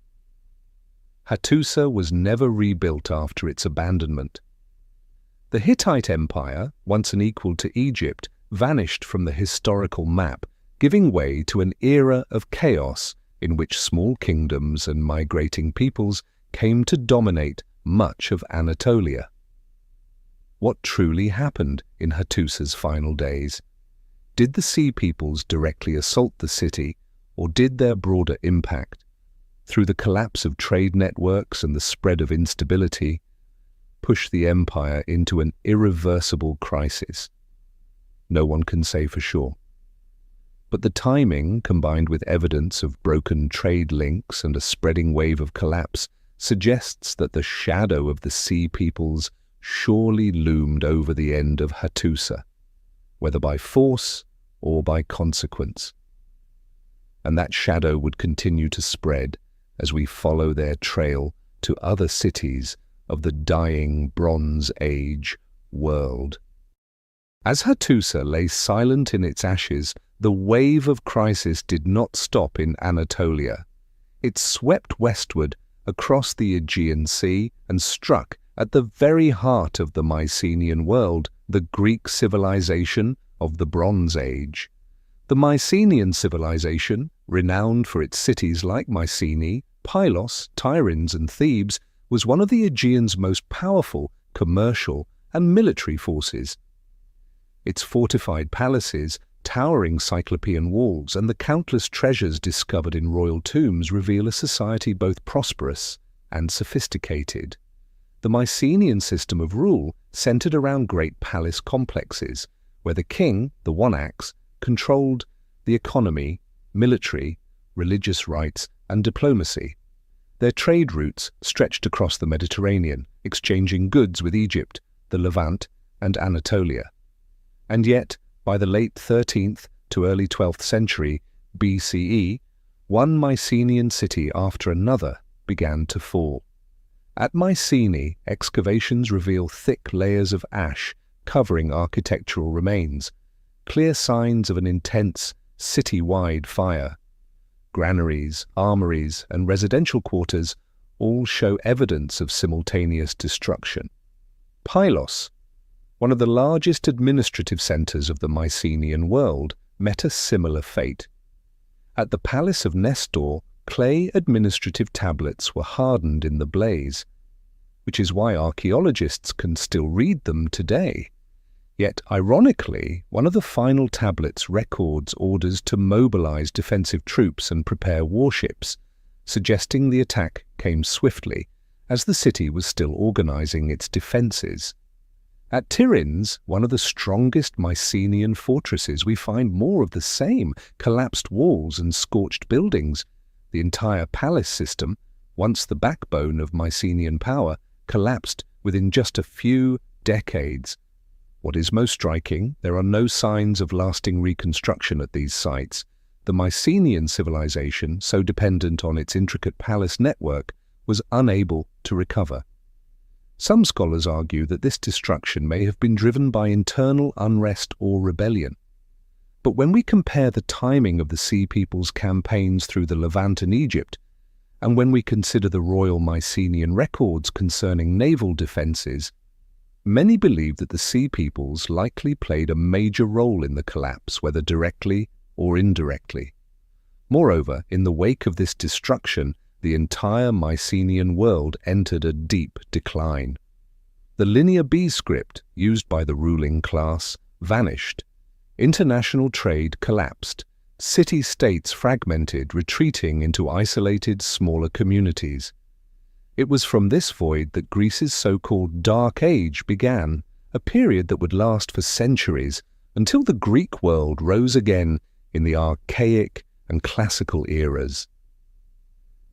Hattusa was never rebuilt after its abandonment. The Hittite Empire, once an equal to Egypt, vanished from the historical map, giving way to an era of chaos in which small kingdoms and migrating peoples came to dominate much of Anatolia. What truly happened in Hattusa's final days? Did the Sea Peoples directly assault the city, or did their broader impact, through the collapse of trade networks and the spread of instability, push the empire into an irreversible crisis? No one can say for sure. But the timing, combined with evidence of broken trade links and a spreading wave of collapse, suggests that the shadow of the Sea Peoples surely loomed over the end of Hattusa, whether by force or by consequence. And that shadow would continue to spread as we follow their trail to other cities of the dying Bronze Age world. As Hattusa lay silent in its ashes, the wave of crisis did not stop in Anatolia. It swept westward across the Aegean Sea and struck at the very heart of the Mycenaean world, the Greek civilization of the Bronze Age. The Mycenaean civilization, renowned for its cities like Mycenae, Pylos, Tiryns, and Thebes, was one of the Aegean's most powerful commercial and military forces. Its fortified palaces, towering Cyclopean walls, and the countless treasures discovered in royal tombs reveal a society both prosperous and sophisticated. The Mycenaean system of rule centered around great palace complexes, where the king, the one axe, controlled the economy, military, religious rites, and diplomacy. Their trade routes stretched across the Mediterranean, exchanging goods with Egypt, the Levant, and Anatolia. And yet, by the late 13th to early 12th century BCE, one Mycenaean city after another began to fall. At Mycenae, excavations reveal thick layers of ash covering architectural remains, clear signs of an intense, city-wide fire. Granaries, armories, and residential quarters all show evidence of simultaneous destruction. Pylos, one of the largest administrative centers of the Mycenaean world, met a similar fate. At the palace of Nestor, clay administrative tablets were hardened in the blaze, which is why archaeologists can still read them today. Yet, ironically, one of the final tablets records orders to mobilize defensive troops and prepare warships, suggesting the attack came swiftly, as the city was still organizing its defenses. At Tiryns, one of the strongest Mycenaean fortresses, we find more of the same: collapsed walls and scorched buildings. The entire palace system, once the backbone of Mycenaean power, collapsed within just a few decades. What is most striking, there are no signs of lasting reconstruction at these sites. The Mycenaean civilization, so dependent on its intricate palace network, was unable to recover. Some scholars argue that this destruction may have been driven by internal unrest or rebellion. But when we compare the timing of the Sea People's campaigns through the Levant and Egypt, and when we consider the royal Mycenaean records concerning naval defences, many believe that the Sea Peoples likely played a major role in the collapse, whether directly or indirectly. Moreover, in the wake of this destruction, the entire Mycenaean world entered a deep decline. The Linear B script, used by the ruling class, vanished. International trade collapsed. City-states fragmented, retreating into isolated, smaller communities. It was from this void that Greece's so-called Dark Age began, a period that would last for centuries, until the Greek world rose again in the archaic and classical eras.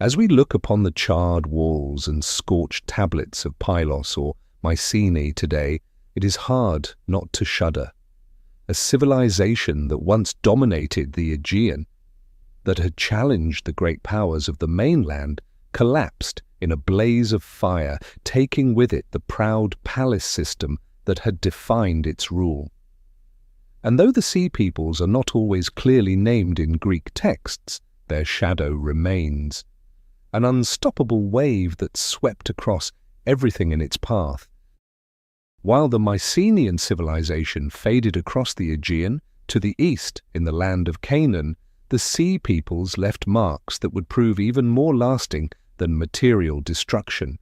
As we look upon the charred walls and scorched tablets of Pylos or Mycenae today, it is hard not to shudder. A civilization that once dominated the Aegean, that had challenged the great powers of the mainland, collapsed in a blaze of fire, taking with it the proud palace system that had defined its rule. And though the Sea Peoples are not always clearly named in Greek texts, their shadow remains. An unstoppable wave that swept across everything in its path. While the Mycenaean civilization faded across the Aegean to the east in the land of Canaan, the Sea Peoples left marks that would prove even more lasting than material destruction,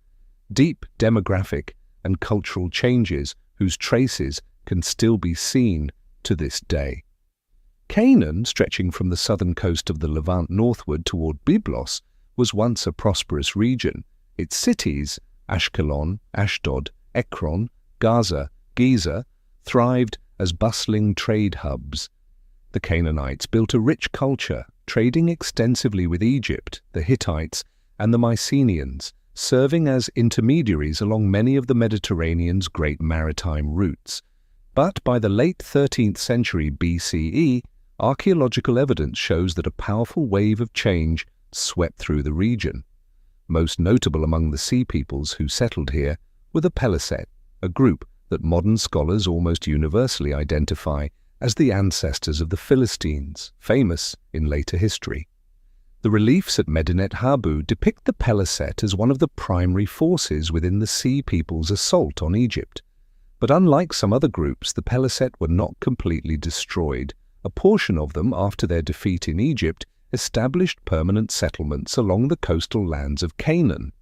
deep demographic and cultural changes whose traces can still be seen to this day. Canaan, stretching from the southern coast of the Levant northward toward Byblos, was once a prosperous region. Its cities, Ashkelon, Ashdod, Ekron, Gaza, Giza, thrived as bustling trade hubs. The Canaanites built a rich culture, trading extensively with Egypt, the Hittites, and the Mycenaeans, serving as intermediaries along many of the Mediterranean's great maritime routes. But by the late 13th century BCE, archaeological evidence shows that a powerful wave of change swept through the region. Most notable among the Sea Peoples who settled here were the Peliset, a group that modern scholars almost universally identify as the ancestors of the Philistines, famous in later history. The reliefs at Medinet Habu depict the Peliset as one of the primary forces within the Sea People's assault on Egypt. But unlike some other groups, the Peliset were not completely destroyed. A portion of them, after their defeat in Egypt, established permanent settlements along the coastal lands of Canaan.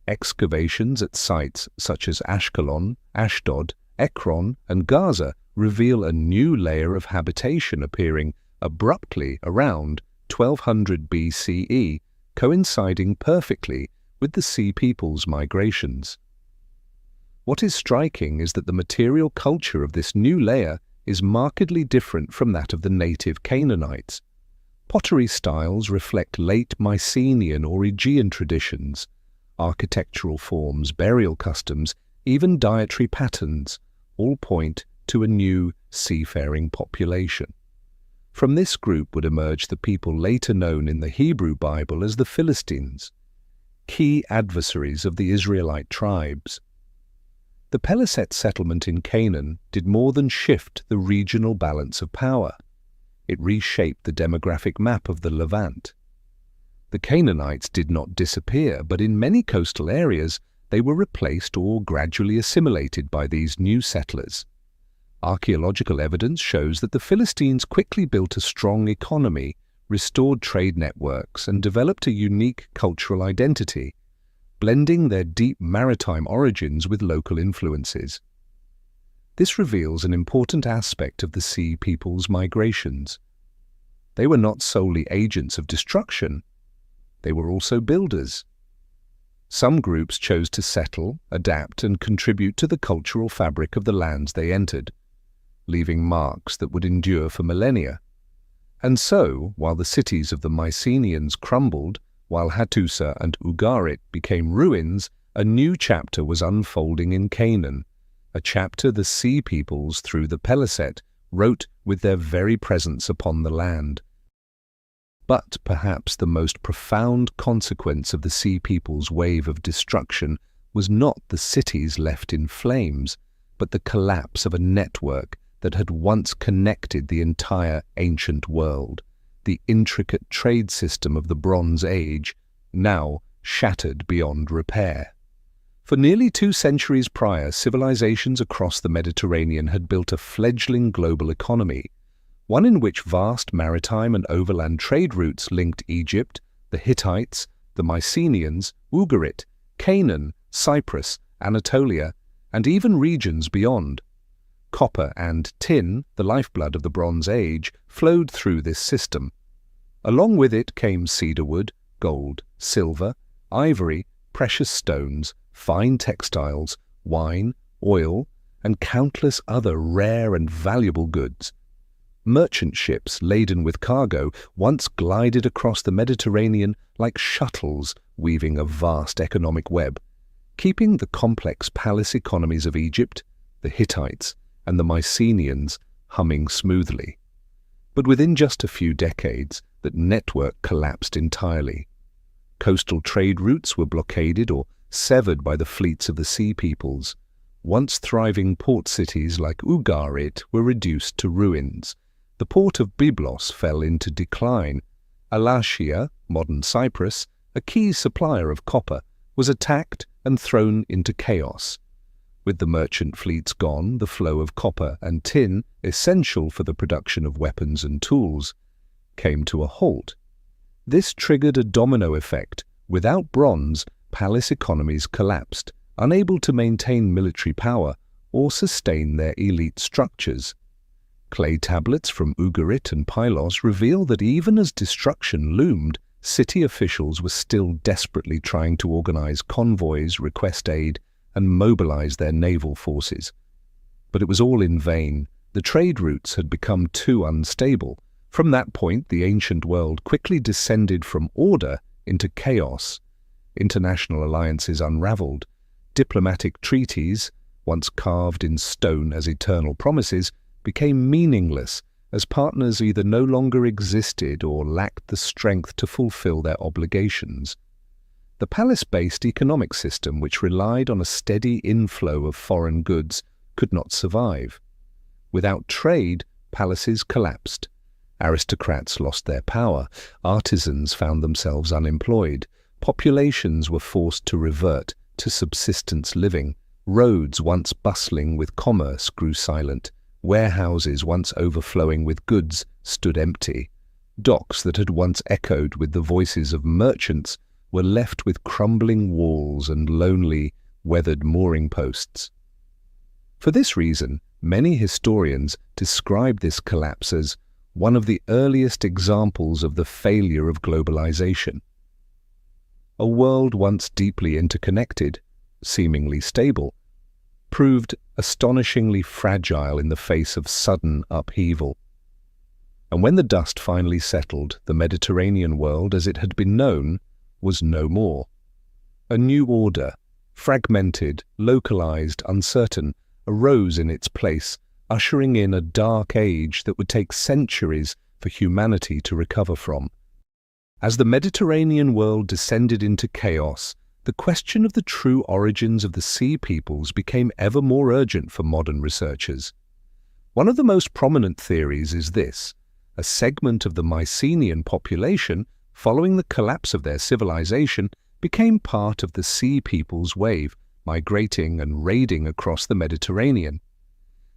Excavations at sites such as Ashkelon, Ashdod, Ekron, and Gaza reveal a new layer of habitation appearing abruptly around 1200 BCE, coinciding perfectly with the Sea People's migrations. What is striking is that the material culture of this new layer is markedly different from that of the native Canaanites. Pottery styles reflect late Mycenaean or Aegean traditions. Architectural forms, burial customs, even dietary patterns all point to a new seafaring population. From this group would emerge the people later known in the Hebrew Bible as the Philistines, key adversaries of the Israelite tribes. The Peliset settlement in Canaan did more than shift the regional balance of power. It reshaped the demographic map of the Levant. The Canaanites did not disappear, but in many coastal areas they were replaced or gradually assimilated by these new settlers. Archaeological evidence shows that the Philistines quickly built a strong economy, restored trade networks, and developed a unique cultural identity, blending their deep maritime origins with local influences. This reveals an important aspect of the Sea People's migrations. They were not solely agents of destruction, they were also builders. Some groups chose to settle, adapt, and contribute to the cultural fabric of the lands they entered, leaving marks that would endure for millennia. And so, while the cities of the Mycenaeans crumbled, while Hattusa and Ugarit became ruins, a new chapter was unfolding in Canaan, a chapter the Sea Peoples through the Peliset wrote with their very presence upon the land. But perhaps the most profound consequence of the Sea Peoples' wave of destruction was not the cities left in flames, but the collapse of a network that had once connected the entire ancient world, the intricate trade system of the Bronze Age, now shattered beyond repair. For nearly 2 centuries prior, civilizations across the Mediterranean had built a fledgling global economy, one in which vast maritime and overland trade routes linked Egypt, the Hittites, the Mycenaeans, Ugarit, Canaan, Cyprus, Anatolia, and even regions beyond. Copper and tin, the lifeblood of the Bronze Age, flowed through this system. Along with it came cedarwood, gold, silver, ivory, precious stones, fine textiles, wine, oil, and countless other rare and valuable goods. Merchant ships laden with cargo once glided across the Mediterranean like shuttles weaving a vast economic web, keeping the complex palace economies of Egypt, the Hittites, and the Mycenaeans humming smoothly. But within just a few decades, that network collapsed entirely. Coastal trade routes were blockaded or severed by the fleets of the Sea Peoples. Once thriving port cities like Ugarit were reduced to ruins. The port of Byblos fell into decline. Alashia, modern Cyprus, a key supplier of copper, was attacked and thrown into chaos. With the merchant fleets gone, the flow of copper and tin, essential for the production of weapons and tools, came to a halt. This triggered a domino effect. Without bronze, palace economies collapsed, unable to maintain military power or sustain their elite structures. Clay tablets from Ugarit and Pylos reveal that even as destruction loomed, city officials were still desperately trying to organize convoys, request aid, and mobilize their naval forces. But it was all in vain. The trade routes had become too unstable. From that point, the ancient world quickly descended from order into chaos. International alliances unraveled. Diplomatic treaties, once carved in stone as eternal promises, became meaningless as partners either no longer existed or lacked the strength to fulfill their obligations. The palace-based economic system, which relied on a steady inflow of foreign goods, could not survive. Without trade, palaces collapsed. Aristocrats lost their power, artisans found themselves unemployed, populations were forced to revert to subsistence living, roads once bustling with commerce grew silent, warehouses once overflowing with goods stood empty, docks that had once echoed with the voices of merchants were left with crumbling walls and lonely, weathered mooring posts. For this reason, many historians describe this collapse as one of the earliest examples of the failure of globalization. A world once deeply interconnected, seemingly stable, proved astonishingly fragile in the face of sudden upheaval. And when the dust finally settled, the Mediterranean world as it had been known was no more. A new order, fragmented, localized, uncertain, arose in its place, ushering in a dark age that would take centuries for humanity to recover from. As the Mediterranean world descended into chaos, the question of the true origins of the Sea Peoples became ever more urgent for modern researchers. One of the most prominent theories is this: a segment of the Mycenaean population, following the collapse of their civilization, became part of the Sea Peoples wave, migrating and raiding across the Mediterranean.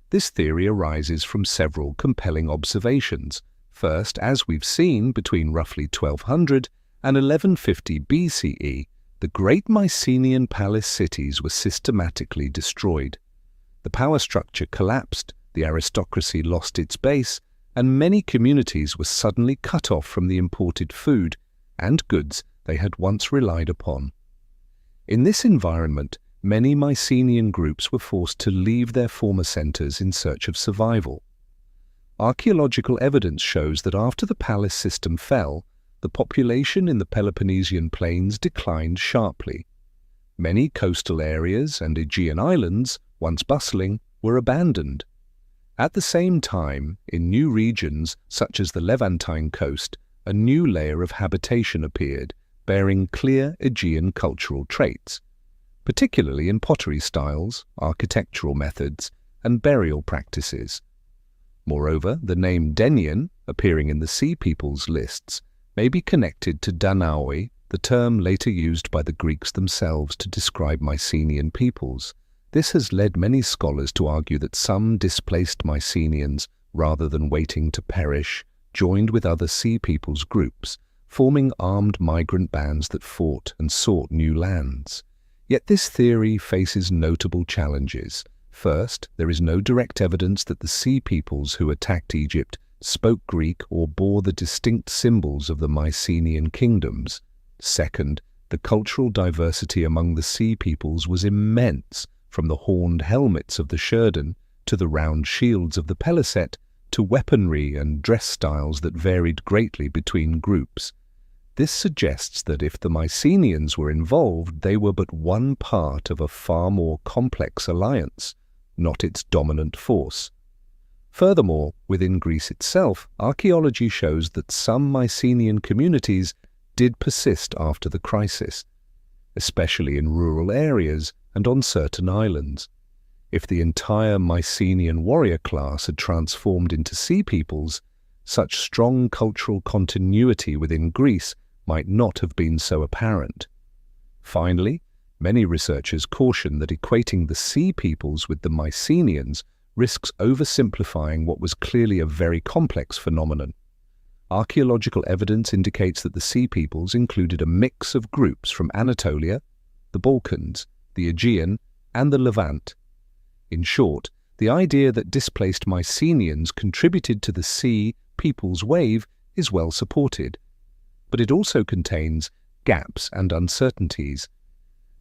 This theory arises from several compelling observations. First, as we've seen, between roughly 1200 and 1150 BCE, the great Mycenaean palace cities were systematically destroyed. The power structure collapsed, the aristocracy lost its base, and many communities were suddenly cut off from the imported food and goods they had once relied upon. In this environment, many Mycenaean groups were forced to leave their former centers in search of survival. Archaeological evidence shows that after the palace system fell, the population in the Peloponnesian plains declined sharply. Many coastal areas and Aegean islands, once bustling, were abandoned. At the same time, in new regions such as the Levantine coast, a new layer of habitation appeared, bearing clear Aegean cultural traits, particularly in pottery styles, architectural methods, and burial practices. Moreover, the name Denian, appearing in the Sea Peoples lists, may be connected to Danaoi, the term later used by the Greeks themselves to describe Mycenaean peoples. This has led many scholars to argue that some displaced Mycenaeans, rather than waiting to perish, joined with other Sea Peoples groups, forming armed migrant bands that fought and sought new lands. Yet this theory faces notable challenges. First, there is no direct evidence that the Sea Peoples who attacked Egypt spoke Greek or bore the distinct symbols of the Mycenaean kingdoms. Second, the cultural diversity among the Sea Peoples was immense, from the horned helmets of the Sherdan to the round shields of the Peliset to weaponry and dress styles that varied greatly between groups. This suggests that if the Mycenaeans were involved, they were but one part of a far more complex alliance, not its dominant force. Furthermore, within Greece itself, archaeology shows that some Mycenaean communities did persist after the crisis, especially in rural areas and on certain islands. If the entire Mycenaean warrior class had transformed into Sea Peoples, such strong cultural continuity within Greece might not have been so apparent. Finally, many researchers caution that equating the Sea Peoples with the Mycenaeans risks oversimplifying what was clearly a very complex phenomenon. Archaeological evidence indicates that the Sea Peoples included a mix of groups from Anatolia, the Balkans, the Aegean, and the Levant. In short, the idea that displaced Mycenaeans contributed to the Sea Peoples wave is well supported, but it also contains gaps and uncertainties,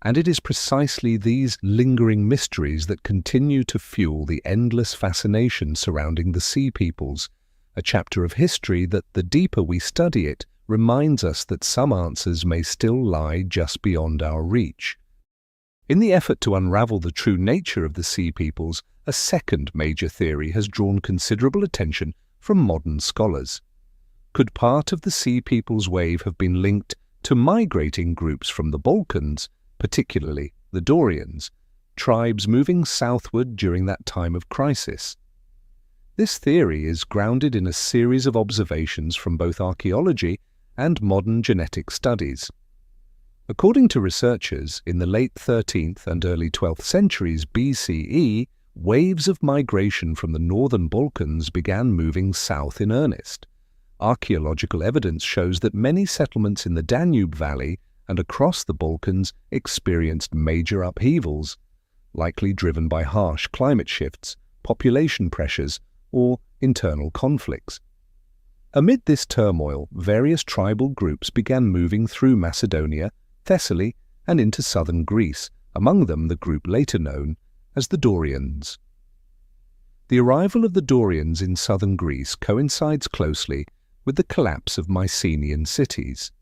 and it is precisely these lingering mysteries that continue to fuel the endless fascination surrounding the Sea Peoples, a chapter of history that, the deeper we study it, reminds us that some answers may still lie just beyond our reach. In the effort to unravel the true nature of the Sea Peoples, a second major theory has drawn considerable attention from modern scholars. Could part of the Sea Peoples wave have been linked to migrating groups from the Balkans, particularly the Dorians, tribes moving southward during that time of crisis? This theory is grounded in a series of observations from both archaeology and modern genetic studies. According to researchers, in the late 13th and early 12th centuries BCE, waves of migration from the northern Balkans began moving south in earnest. Archaeological evidence shows that many settlements in the Danube Valley and across the Balkans experienced major upheavals, likely driven by harsh climate shifts, population pressures, or internal conflicts. Amid this turmoil, various tribal groups began moving through Macedonia, Thessaly, and into southern Greece, among them the group later known as the Dorians. The arrival of the Dorians in southern Greece coincides closely with the collapse of Mycenaean cities.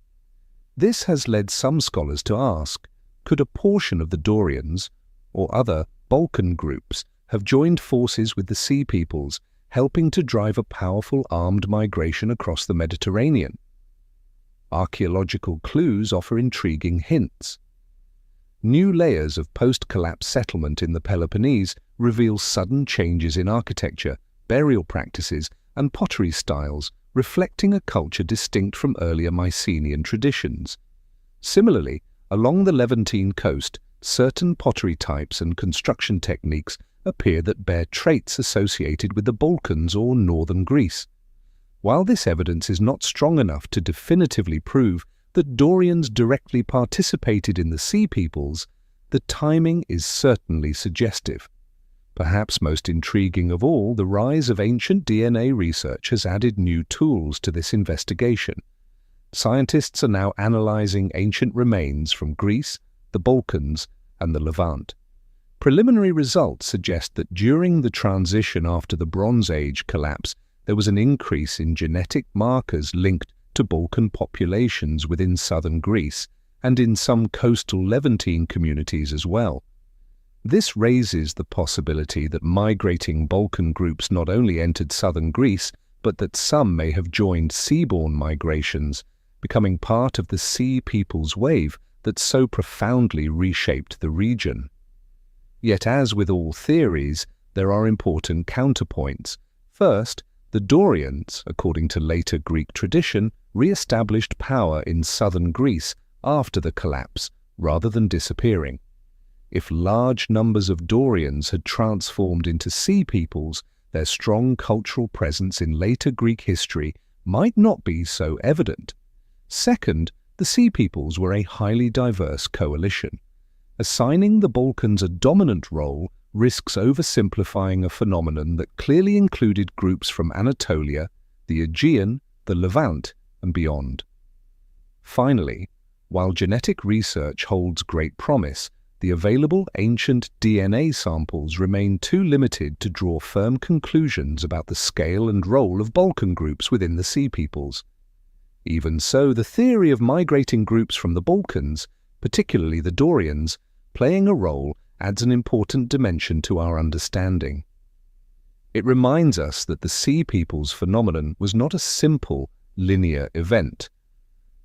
This has led some scholars to ask, could a portion of the Dorians, or other Balkan groups, have joined forces with the Sea Peoples, helping to drive a powerful armed migration across the Mediterranean? Archaeological clues offer intriguing hints. New layers of post-collapse settlement in the Peloponnese reveal sudden changes in architecture, burial practices, and pottery styles, reflecting a culture distinct from earlier Mycenaean traditions. Similarly, along the Levantine coast, certain pottery types and construction techniques appear that bear traits associated with the Balkans or northern Greece. While this evidence is not strong enough to definitively prove that Dorians directly participated in the Sea Peoples, the timing is certainly suggestive. Perhaps most intriguing of all, the rise of ancient DNA research has added new tools to this investigation. Scientists are now analyzing ancient remains from Greece, the Balkans, and the Levant. Preliminary results suggest that during the transition after the Bronze Age collapse, there was an increase in genetic markers linked to Balkan populations within southern Greece and in some coastal Levantine communities as well. This raises the possibility that migrating Balkan groups not only entered southern Greece, but that some may have joined seaborne migrations, becoming part of the Sea Peoples wave that so profoundly reshaped the region. Yet, as with all theories, there are important counterpoints. First, the Dorians, according to later Greek tradition, re-established power in southern Greece after the collapse, rather than disappearing. If large numbers of Dorians had transformed into Sea Peoples, their strong cultural presence in later Greek history might not be so evident. Second, the Sea Peoples were a highly diverse coalition. Assigning the Balkans a dominant role risks oversimplifying a phenomenon that clearly included groups from Anatolia, the Aegean, the Levant, and beyond. Finally, while genetic research holds great promise, the available ancient DNA samples remain too limited to draw firm conclusions about the scale and role of Balkan groups within the Sea Peoples. Even so, the theory of migrating groups from the Balkans, particularly the Dorians, playing a role adds an important dimension to our understanding. It reminds us that the Sea Peoples phenomenon was not a simple, linear event,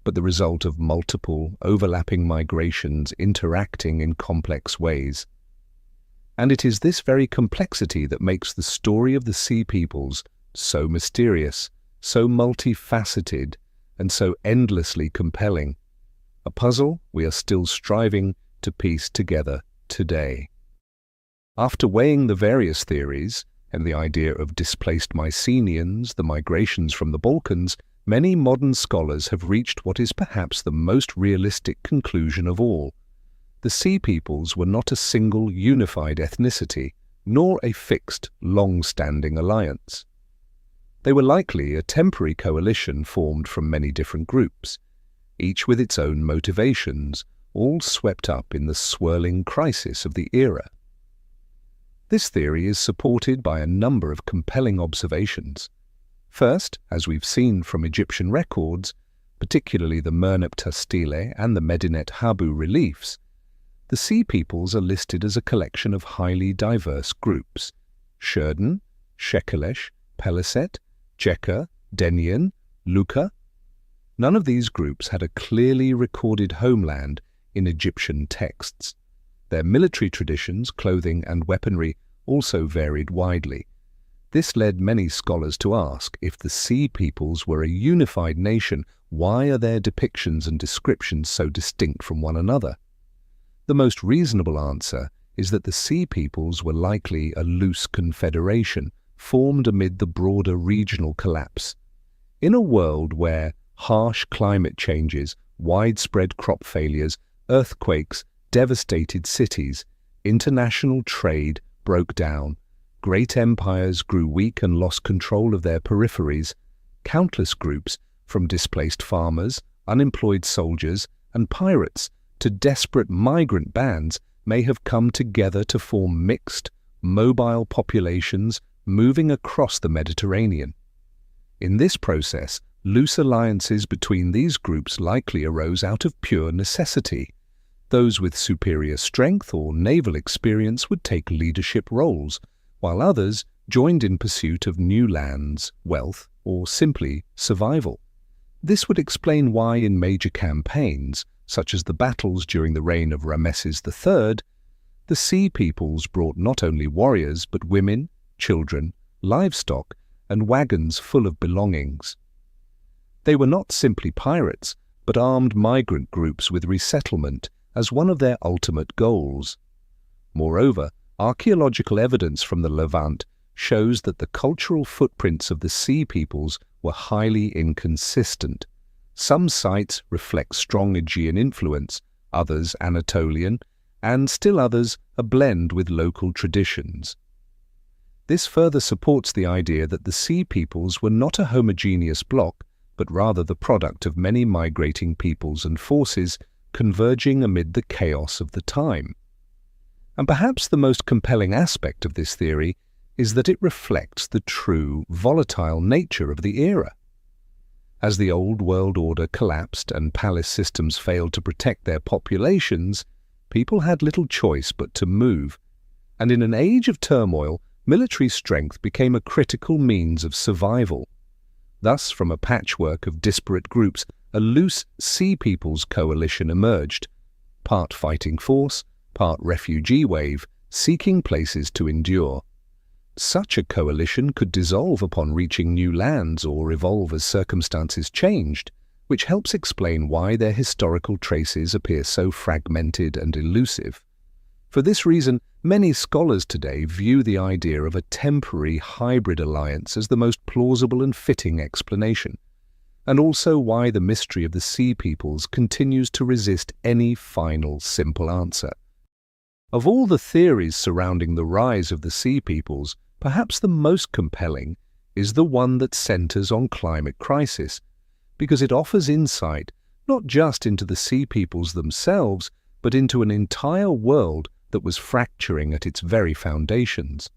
but the result of multiple, overlapping migrations interacting in complex ways. And it is this very complexity that makes the story of the Sea Peoples so mysterious, so multifaceted, and so endlessly compelling, a puzzle we are still striving to piece together today. After weighing the various theories and the idea of displaced Mycenaeans, the migrations from the Balkans, many modern scholars have reached what is perhaps the most realistic conclusion of all. The Sea Peoples were not a single unified ethnicity, nor a fixed, long-standing alliance. They were likely a temporary coalition formed from many different groups, each with its own motivations, all swept up in the swirling crisis of the era. This theory is supported by a number of compelling observations. First, as we've seen from Egyptian records, particularly the Merneptah stele and the Medinet Habu reliefs, the Sea Peoples are listed as a collection of highly diverse groups: Sherden, Shekelesh, Peliset, Jekka, Denian, Luka. None of these groups had a clearly recorded homeland in Egyptian texts. Their military traditions, clothing, and weaponry also varied widely. This led many scholars to ask, if the Sea Peoples were a unified nation, why are their depictions and descriptions so distinct from one another? The most reasonable answer is that the Sea Peoples were likely a loose confederation, formed amid the broader regional collapse. In a world where harsh climate changes, widespread crop failures, earthquakes devastated cities, international trade broke down, great empires grew weak and lost control of their peripheries, countless groups, from displaced farmers, unemployed soldiers, and pirates to desperate migrant bands, may have come together to form mixed, mobile populations moving across the Mediterranean. In this process, loose alliances between these groups likely arose out of pure necessity. Those with superior strength or naval experience would take leadership roles, while others joined in pursuit of new lands, wealth, or simply survival. This would explain why in major campaigns, such as the battles during the reign of Rameses III, the Sea Peoples brought not only warriors but women, children, livestock, and wagons full of belongings. They were not simply pirates, but armed migrant groups with resettlement as one of their ultimate goals. Moreover, archaeological evidence from the Levant shows that the cultural footprints of the Sea Peoples were highly inconsistent. Some sites reflect strong Aegean influence, others Anatolian, and still others a blend with local traditions. This further supports the idea that the Sea Peoples were not a homogeneous bloc, but rather the product of many migrating peoples and forces converging amid the chaos of the time. And perhaps the most compelling aspect of this theory is that it reflects the true, volatile nature of the era. As the old world order collapsed and palace systems failed to protect their populations, people had little choice but to move, and in an age of turmoil, military strength became a critical means of survival. Thus, from a patchwork of disparate groups, a loose Sea Peoples coalition emerged, part fighting force, part refugee wave, seeking places to endure. Such a coalition could dissolve upon reaching new lands or evolve as circumstances changed, which helps explain why their historical traces appear so fragmented and elusive. For this reason, many scholars today view the idea of a temporary hybrid alliance as the most plausible and fitting explanation, and also why the mystery of the Sea Peoples continues to resist any final simple answer. Of all the theories surrounding the rise of the Sea Peoples, perhaps the most compelling is the one that centers on climate crisis, because it offers insight not just into the Sea Peoples themselves, but into an entire world that was fracturing at its very foundations.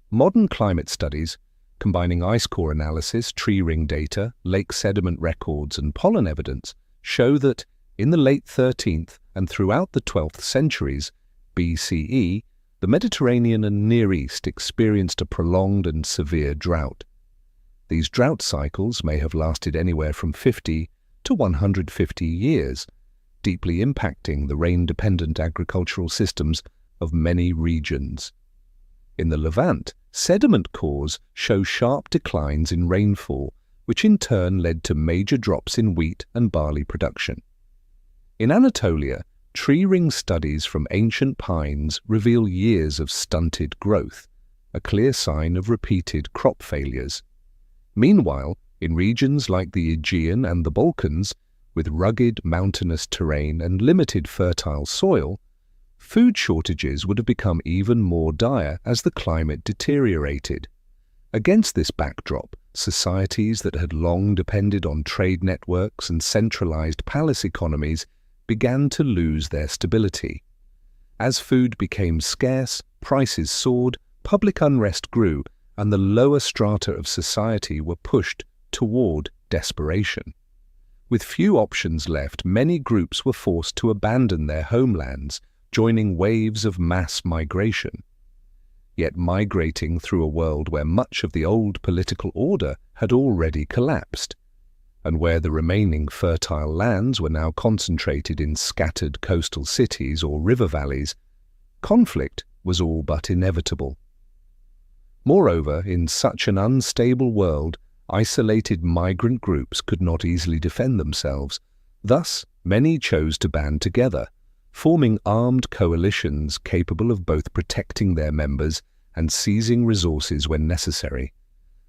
Modern climate studies, combining ice core analysis, tree ring data, lake sediment records, and pollen evidence, show that in the late 13th and throughout the 12th centuries BCE, the Mediterranean and Near East experienced a prolonged and severe drought. These drought cycles may have lasted anywhere from 50 to 150 years, deeply impacting the rain-dependent agricultural systems of many regions. In the Levant, sediment cores show sharp declines in rainfall, which in turn led to major drops in wheat and barley production. In Anatolia, tree ring studies from ancient pines reveal years of stunted growth, a clear sign of repeated crop failures. Meanwhile, in regions like the Aegean and the Balkans, with rugged mountainous terrain and limited fertile soil, food shortages would have become even more dire as the climate deteriorated. Against this backdrop, societies that had long depended on trade networks and centralized palace economies began to lose their stability. As food became scarce, prices soared, public unrest grew, and the lower strata of society were pushed toward desperation. With few options left, many groups were forced to abandon their homelands, joining waves of mass migration. Yet migrating through a world where much of the old political order had already collapsed, and where the remaining fertile lands were now concentrated in scattered coastal cities or river valleys, conflict was all but inevitable. Moreover, in such an unstable world, isolated migrant groups could not easily defend themselves. Thus, many chose to band together, forming armed coalitions capable of both protecting their members and seizing resources when necessary.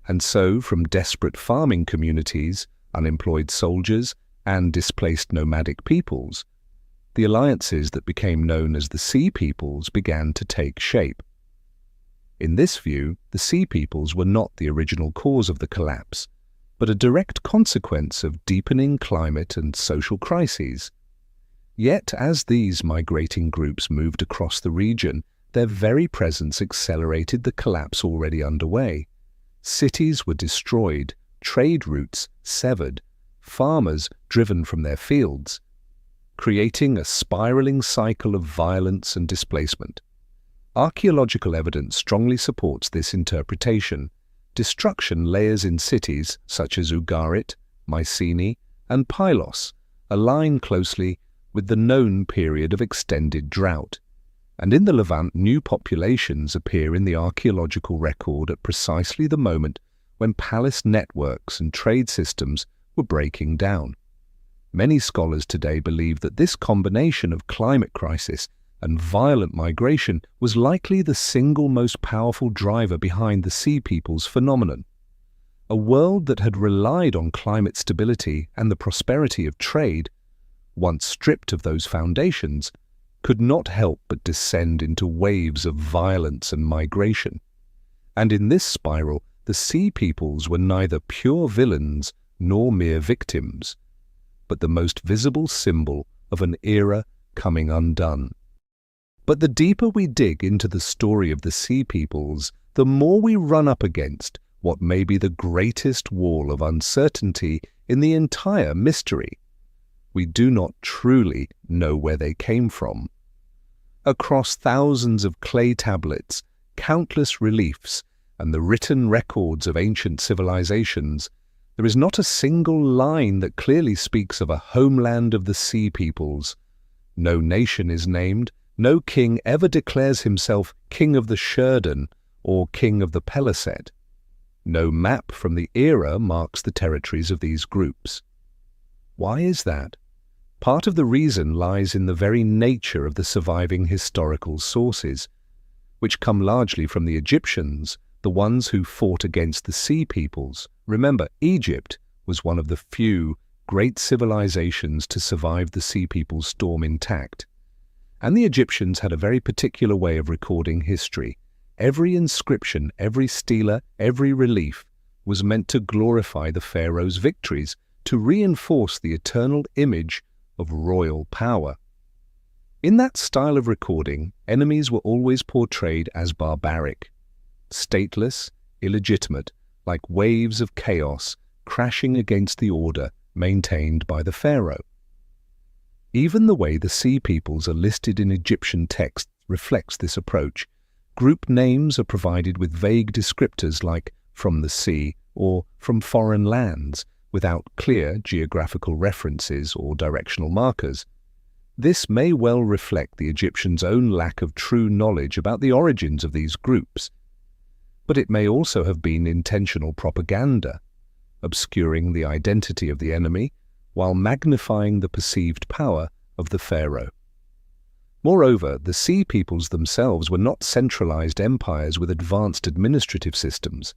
And so, from desperate farming communities, unemployed soldiers, and displaced nomadic peoples, the alliances that became known as the Sea Peoples began to take shape. In this view, the Sea Peoples were not the original cause of the collapse, but a direct consequence of deepening climate and social crises. Yet, as these migrating groups moved across the region, their very presence accelerated the collapse already underway. Cities were destroyed, trade routes severed, farmers driven from their fields, creating a spiraling cycle of violence and displacement. Archaeological evidence strongly supports this interpretation. Destruction layers in cities such as Ugarit, Mycenae, and Pylos align closely with the known period of extended drought. And in the Levant, new populations appear in the archaeological record at precisely the moment when palace networks and trade systems were breaking down. Many scholars today believe that this combination of climate crisis and violent migration was likely the single most powerful driver behind the Sea Peoples phenomenon. A world that had relied on climate stability and the prosperity of trade, once stripped of those foundations, could not help but descend into waves of violence and migration. And in this spiral, the Sea Peoples were neither pure villains nor mere victims, but the most visible symbol of an era coming undone. But the deeper we dig into the story of the Sea Peoples, the more we run up against what may be the greatest wall of uncertainty in the entire mystery. We do not truly know where they came from. Across thousands of clay tablets, countless reliefs, and the written records of ancient civilizations, there is not a single line that clearly speaks of a homeland of the Sea Peoples. No nation is named, no king ever declares himself king of the Sherden or king of the Peliset. No map from the era marks the territories of these groups. Why is that? Part of the reason lies in the very nature of the surviving historical sources, which come largely from the Egyptians, the ones who fought against the Sea Peoples. Remember, Egypt was one of the few great civilizations to survive the Sea Peoples storm intact. And the Egyptians had a very particular way of recording history. Every inscription, every stela, every relief was meant to glorify the pharaoh's victories, to reinforce the eternal image of royal power. In that style of recording, enemies were always portrayed as barbaric, stateless, illegitimate, like waves of chaos crashing against the order maintained by the pharaoh. Even the way the Sea Peoples are listed in Egyptian texts reflects this approach. Group names are provided with vague descriptors like "from the sea" or "from foreign lands," without clear geographical references or directional markers. This may well reflect the Egyptians' own lack of true knowledge about the origins of these groups. But it may also have been intentional propaganda, obscuring the identity of the enemy while magnifying the perceived power of the pharaoh. Moreover, the Sea Peoples themselves were not centralized empires with advanced administrative systems.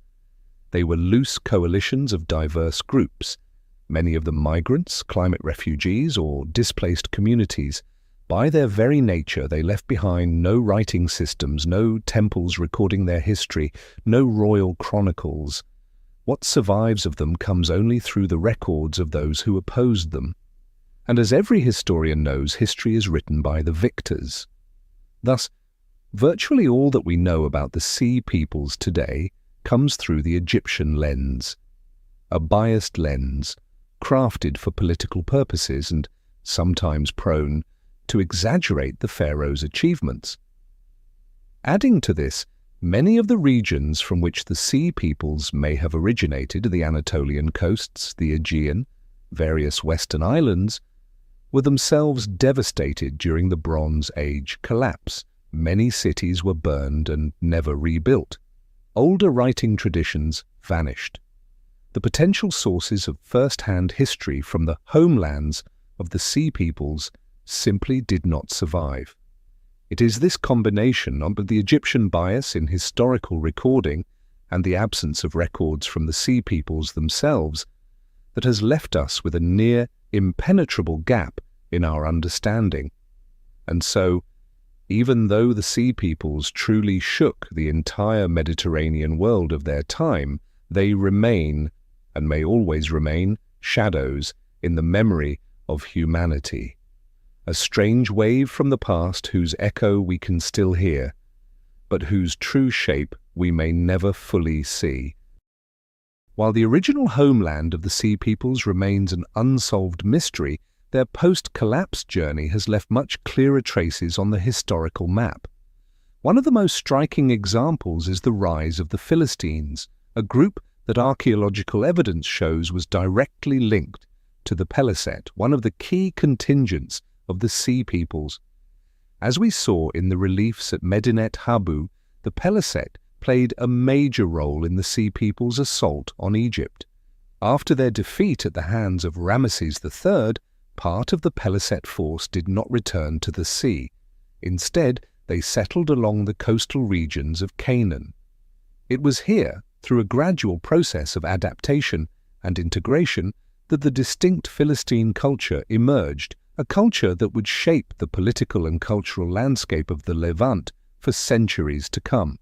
They were loose coalitions of diverse groups, many of them migrants, climate refugees, or displaced communities. By their very nature, they left behind no writing systems, no temples recording their history, no royal chronicles. What survives of them comes only through the records of those who opposed them. And as every historian knows, history is written by the victors. Thus, virtually all that we know about the Sea Peoples today comes through the Egyptian lens, a biased lens, crafted for political purposes and sometimes prone to exaggerate the pharaoh's achievements. Adding to this, many of the regions from which the Sea Peoples may have originated, the Anatolian coasts, the Aegean, various western islands, were themselves devastated during the Bronze Age collapse. Many cities were burned and never rebuilt. Older writing traditions vanished. The potential sources of first-hand history from the homelands of the Sea Peoples simply did not survive. It is this combination of the Egyptian bias in historical recording and the absence of records from the Sea Peoples themselves that has left us with a near impenetrable gap in our understanding. And so, even though the Sea Peoples truly shook the entire Mediterranean world of their time, they remain, and may always remain, shadows in the memory of humanity. A strange wave from the past whose echo we can still hear, but whose true shape we may never fully see. While the original homeland of the Sea Peoples remains an unsolved mystery, their post-collapse journey has left much clearer traces on the historical map. One of the most striking examples is the rise of the Philistines, a group that archaeological evidence shows was directly linked to the Peliset, one of the key contingents of the Sea Peoples. As we saw in the reliefs at Medinet Habu, the Peliset played a major role in the Sea Peoples' assault on Egypt. After their defeat at the hands of Ramesses III, part of the Peliset force did not return to the sea. Instead, they settled along the coastal regions of Canaan. It was here, through a gradual process of adaptation and integration, that the distinct Philistine culture emerged, a culture that would shape the political and cultural landscape of the Levant for centuries to come.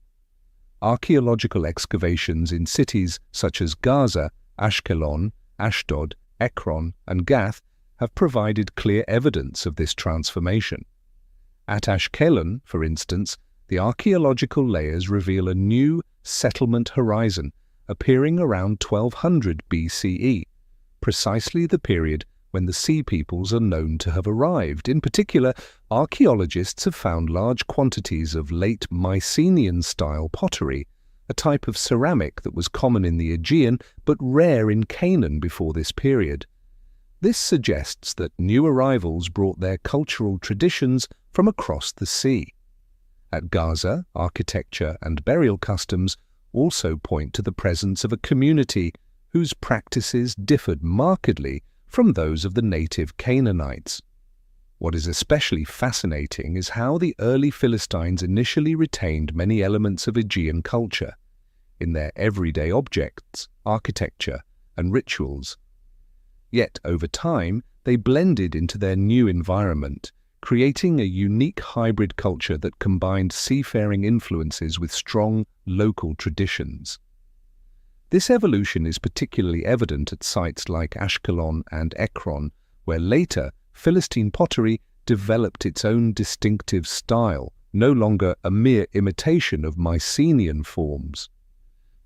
Archaeological excavations in cities such as Gaza, Ashkelon, Ashdod, Ekron, and Gath have provided clear evidence of this transformation. At Ashkelon, for instance, the archaeological layers reveal a new settlement horizon appearing around 1200 BCE, precisely the period when the Sea Peoples are known to have arrived. In particular, archaeologists have found large quantities of late Mycenaean-style pottery, a type of ceramic that was common in the Aegean but rare in Canaan before this period. This suggests that new arrivals brought their cultural traditions from across the sea. At Gaza, architecture and burial customs also point to the presence of a community whose practices differed markedly from those of the native Canaanites. What is especially fascinating is how the early Philistines initially retained many elements of Aegean culture in their everyday objects, architecture, and rituals. Yet, over time, they blended into their new environment, creating a unique hybrid culture that combined seafaring influences with strong local traditions. This evolution is particularly evident at sites like Ashkelon and Ekron, where later Philistine pottery developed its own distinctive style, no longer a mere imitation of Mycenaean forms.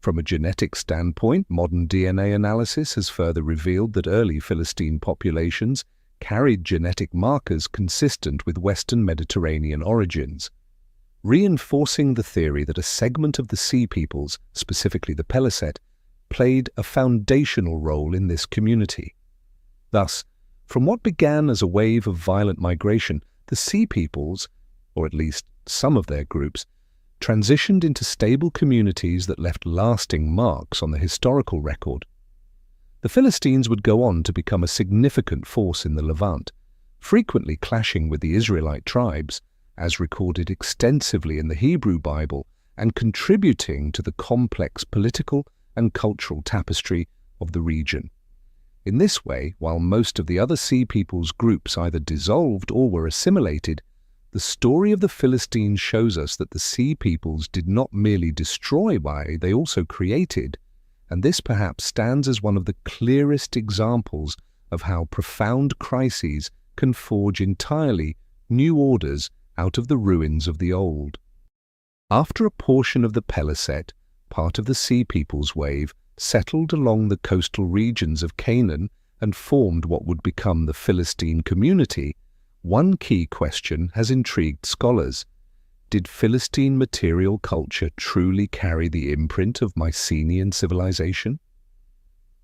From a genetic standpoint, modern DNA analysis has further revealed that early Philistine populations carried genetic markers consistent with Western Mediterranean origins, reinforcing the theory that a segment of the Sea Peoples, specifically the Peliset, played a foundational role in this community. Thus, from what began as a wave of violent migration, the Sea Peoples, or at least some of their groups, transitioned into stable communities that left lasting marks on the historical record. The Philistines would go on to become a significant force in the Levant, frequently clashing with the Israelite tribes, as recorded extensively in the Hebrew Bible, and contributing to the complex political and cultural tapestry of the region. In this way, while most of the other Sea Peoples groups either dissolved or were assimilated, the story of the Philistines shows us that the Sea Peoples did not merely destroy, they also created, and this perhaps stands as one of the clearest examples of how profound crises can forge entirely new orders out of the ruins of the old. After a portion of the Peliset, part of the Sea Peoples wave, settled along the coastal regions of Canaan and formed what would become the Philistine community, one key question has intrigued scholars. Did Philistine material culture truly carry the imprint of Mycenaean civilization?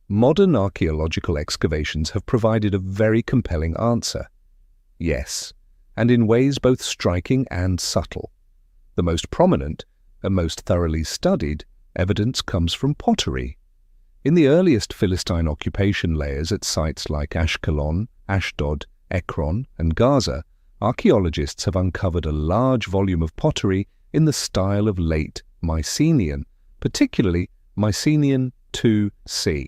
Modern archaeological excavations have provided a very compelling answer. Yes, and in ways both striking and subtle. The most prominent, and most thoroughly studied, evidence comes from pottery. In the earliest Philistine occupation layers at sites like Ashkelon, Ashdod, Ekron, and Gaza, archaeologists have uncovered a large volume of pottery in the style of late Mycenaean, particularly Mycenaean IIc.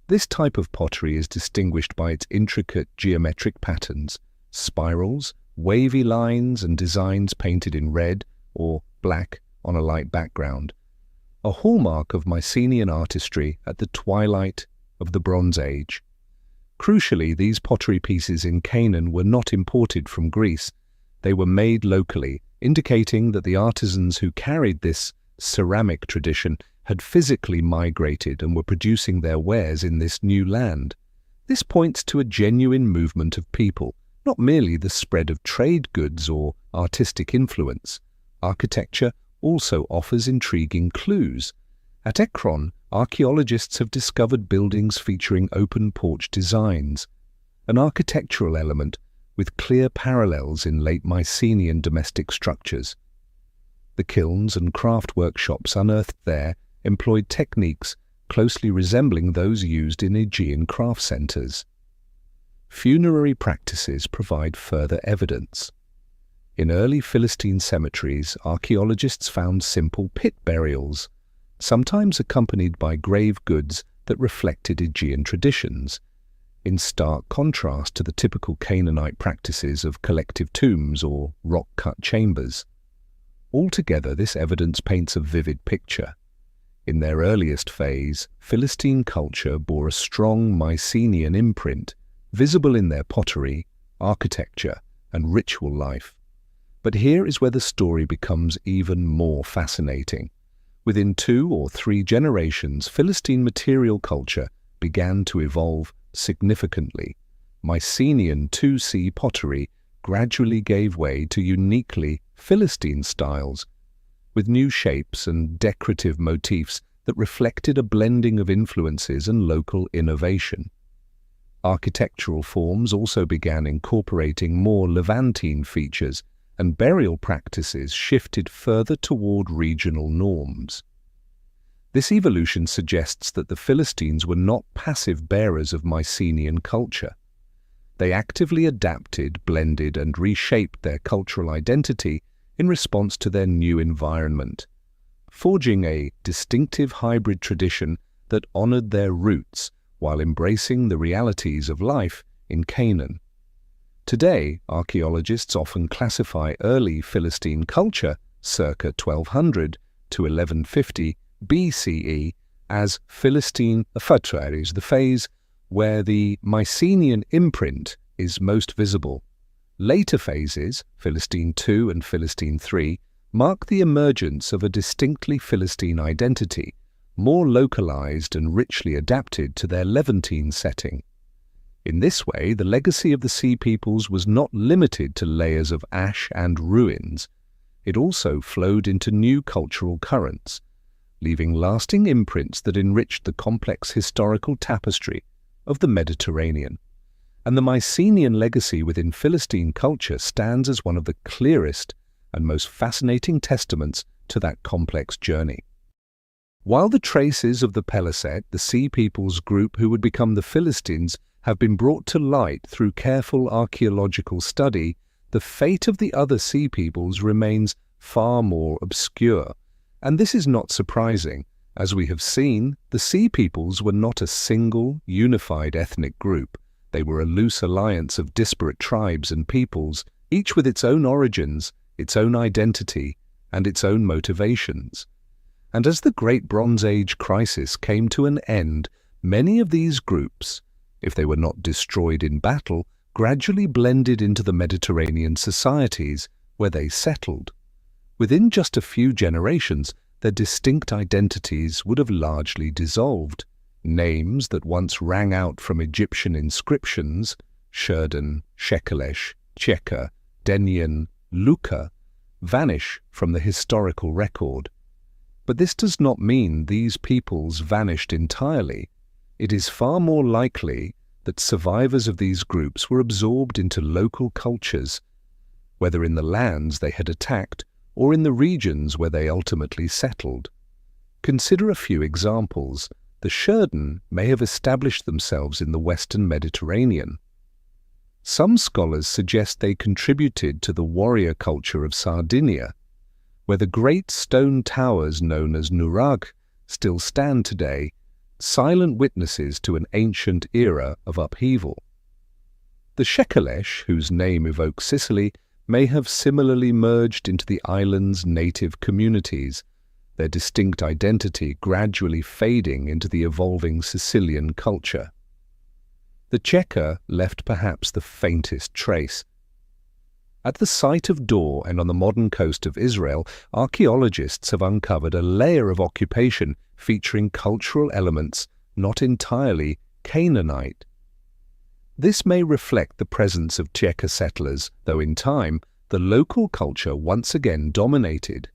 This type of pottery is distinguished by its intricate geometric patterns, spirals, wavy lines, and designs painted in red or black on a light background, a hallmark of Mycenaean artistry at the twilight of the Bronze Age. Crucially, these pottery pieces in Canaan were not imported from Greece. They were made locally, indicating that the artisans who carried this ceramic tradition had physically migrated and were producing their wares in this new land. This points to a genuine movement of people, not merely the spread of trade goods or artistic influence. Architecture also offers intriguing clues. At Ekron, archaeologists have discovered buildings featuring open porch designs, an architectural element with clear parallels in late Mycenaean domestic structures. The kilns and craft workshops unearthed there employed techniques closely resembling those used in Aegean craft centres. Funerary practices provide further evidence. In early Philistine cemeteries, archaeologists found simple pit burials, sometimes accompanied by grave goods that reflected Aegean traditions, in stark contrast to the typical Canaanite practices of collective tombs or rock-cut chambers. Altogether, this evidence paints a vivid picture. In their earliest phase, Philistine culture bore a strong Mycenaean imprint, visible in their pottery, architecture, and ritual life. But here is where the story becomes even more fascinating. Within 2 or 3 generations, Philistine material culture began to evolve significantly. Mycenaean 2C pottery gradually gave way to uniquely Philistine styles, with new shapes and decorative motifs that reflected a blending of influences and local innovation. Architectural forms also began incorporating more Levantine features, and burial practices shifted further toward regional norms. This evolution suggests that the Philistines were not passive bearers of Mycenaean culture. They actively adapted, blended, and reshaped their cultural identity in response to their new environment, forging a distinctive hybrid tradition that honored their roots while embracing the realities of life in Canaan. Today, archaeologists often classify early Philistine culture, circa 1200 to 1150 BCE, as Philistine Phatraries, the phase where the Mycenaean imprint is most visible. Later phases, Philistine II and Philistine III, mark the emergence of a distinctly Philistine identity, more localized and richly adapted to their Levantine setting. In this way, the legacy of the Sea Peoples was not limited to layers of ash and ruins. It also flowed into new cultural currents, leaving lasting imprints that enriched the complex historical tapestry of the Mediterranean. And the Mycenaean legacy within Philistine culture stands as one of the clearest and most fascinating testaments to that complex journey. While the traces of the Peliset, the Sea Peoples group who would become the Philistines, have been brought to light through careful archaeological study, the fate of the other Sea Peoples remains far more obscure. And this is not surprising. As we have seen, the Sea Peoples were not a single, unified ethnic group. They were a loose alliance of disparate tribes and peoples, each with its own origins, its own identity, and its own motivations. And as the Great Bronze Age crisis came to an end, many of these groups, if they were not destroyed in battle, gradually blended into the Mediterranean societies where they settled. Within just a few generations, their distinct identities would have largely dissolved. Names that once rang out from Egyptian inscriptions, Sherden, Shekelesh, Cheka, Denian, Luka, vanish from the historical record. But this does not mean these peoples vanished entirely. It is far more likely that survivors of these groups were absorbed into local cultures, whether in the lands they had attacked or in the regions where they ultimately settled. Consider a few examples. The Sherden may have established themselves in the Western Mediterranean. Some scholars suggest they contributed to the warrior culture of Sardinia, where the great stone towers known as nurag still stand today, silent witnesses to an ancient era of upheaval. The Shekelesh, whose name evokes Sicily, may have similarly merged into the island's native communities, their distinct identity gradually fading into the evolving Sicilian culture. The Cheka left perhaps the faintest trace. At the site of Dor and on the modern coast of Israel, archaeologists have uncovered a layer of occupation featuring cultural elements not entirely Canaanite. This may reflect the presence of Cheka settlers, though in time, the local culture once again dominated.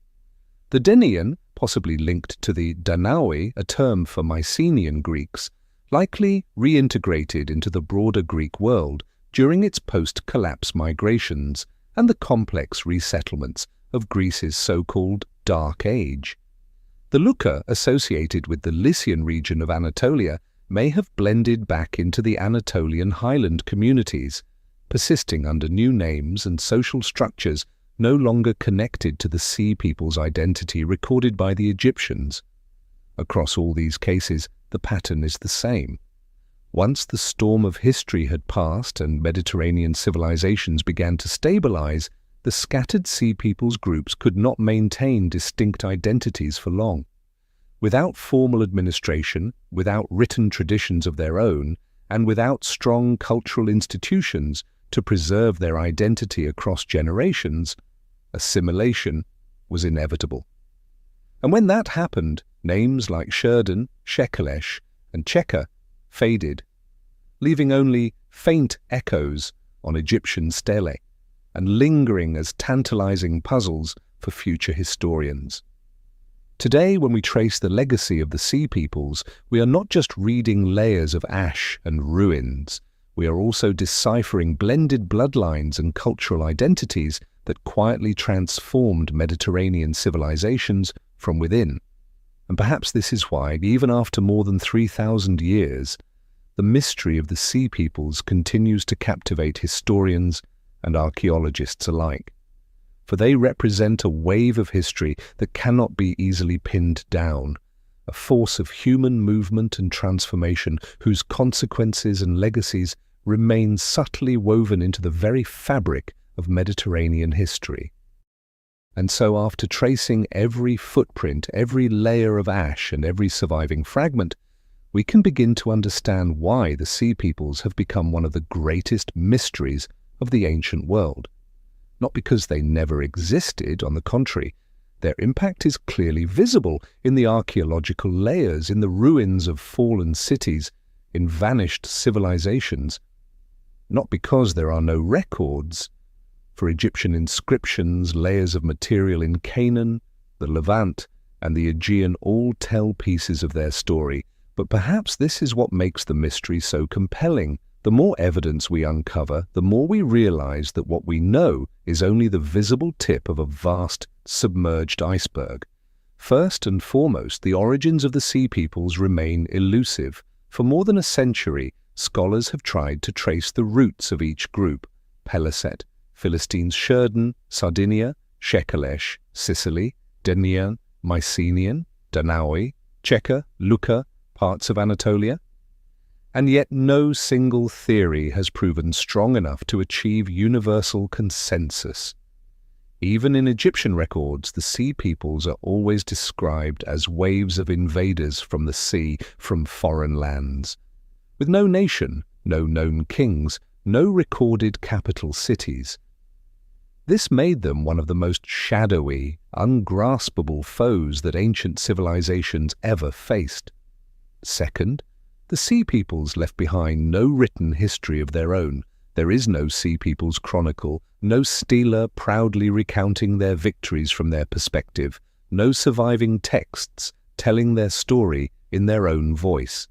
The Denian, possibly linked to the Danaoi, a term for Mycenaean Greeks, likely reintegrated into the broader Greek world during its post-collapse migrations and the complex resettlements of Greece's so-called Dark Age. The Luka, associated with the Lycian region of Anatolia, may have blended back into the Anatolian highland communities, persisting under new names and social structures no longer connected to the Sea People's identity recorded by the Egyptians. Across all these cases, the pattern is the same. Once the storm of history had passed and Mediterranean civilizations began to stabilize, the scattered Sea Peoples groups could not maintain distinct identities for long. Without formal administration, without written traditions of their own, and without strong cultural institutions to preserve their identity across generations, assimilation was inevitable. And when that happened, names like Sheridan, Shekelesh, and Cheka faded, leaving only faint echoes on Egyptian stelae and lingering as tantalizing puzzles for future historians. Today, when we trace the legacy of the Sea Peoples, we are not just reading layers of ash and ruins. We are also deciphering blended bloodlines and cultural identities that quietly transformed Mediterranean civilizations from within. And perhaps this is why, even after more than 3,000 years, the mystery of the Sea Peoples continues to captivate historians and archaeologists alike. For they represent a wave of history that cannot be easily pinned down, a force of human movement and transformation whose consequences and legacies remain subtly woven into the very fabric of Mediterranean history. And so after tracing every footprint, every layer of ash and every surviving fragment, we can begin to understand why the Sea Peoples have become one of the greatest mysteries of the ancient world. Not because they never existed, on the contrary, their impact is clearly visible in the archaeological layers, in the ruins of fallen cities, in vanished civilizations. Not because there are no records. For Egyptian inscriptions, layers of material in Canaan, the Levant, and the Aegean all tell pieces of their story, but perhaps this is what makes the mystery so compelling. The more evidence we uncover, the more we realize that what we know is only the visible tip of a vast, submerged iceberg. First and foremost, the origins of the Sea Peoples remain elusive. For more than a century, scholars have tried to trace the roots of each group: Peliset, Philistines Sheridan, Sardinia, Shekelesh, Sicily, Denian, Mycenaean, Danaoi, Cheka, Lucca, parts of Anatolia. And yet no single theory has proven strong enough to achieve universal consensus. Even in Egyptian records, the Sea Peoples are always described as waves of invaders from the sea, from foreign lands. With no nation, no known kings, no recorded capital cities. This made them one of the most shadowy, ungraspable foes that ancient civilizations ever faced. Second, the Sea Peoples left behind no written history of their own. There is no Sea Peoples chronicle, no stela proudly recounting their victories from their perspective, no surviving texts telling their story in their own voice.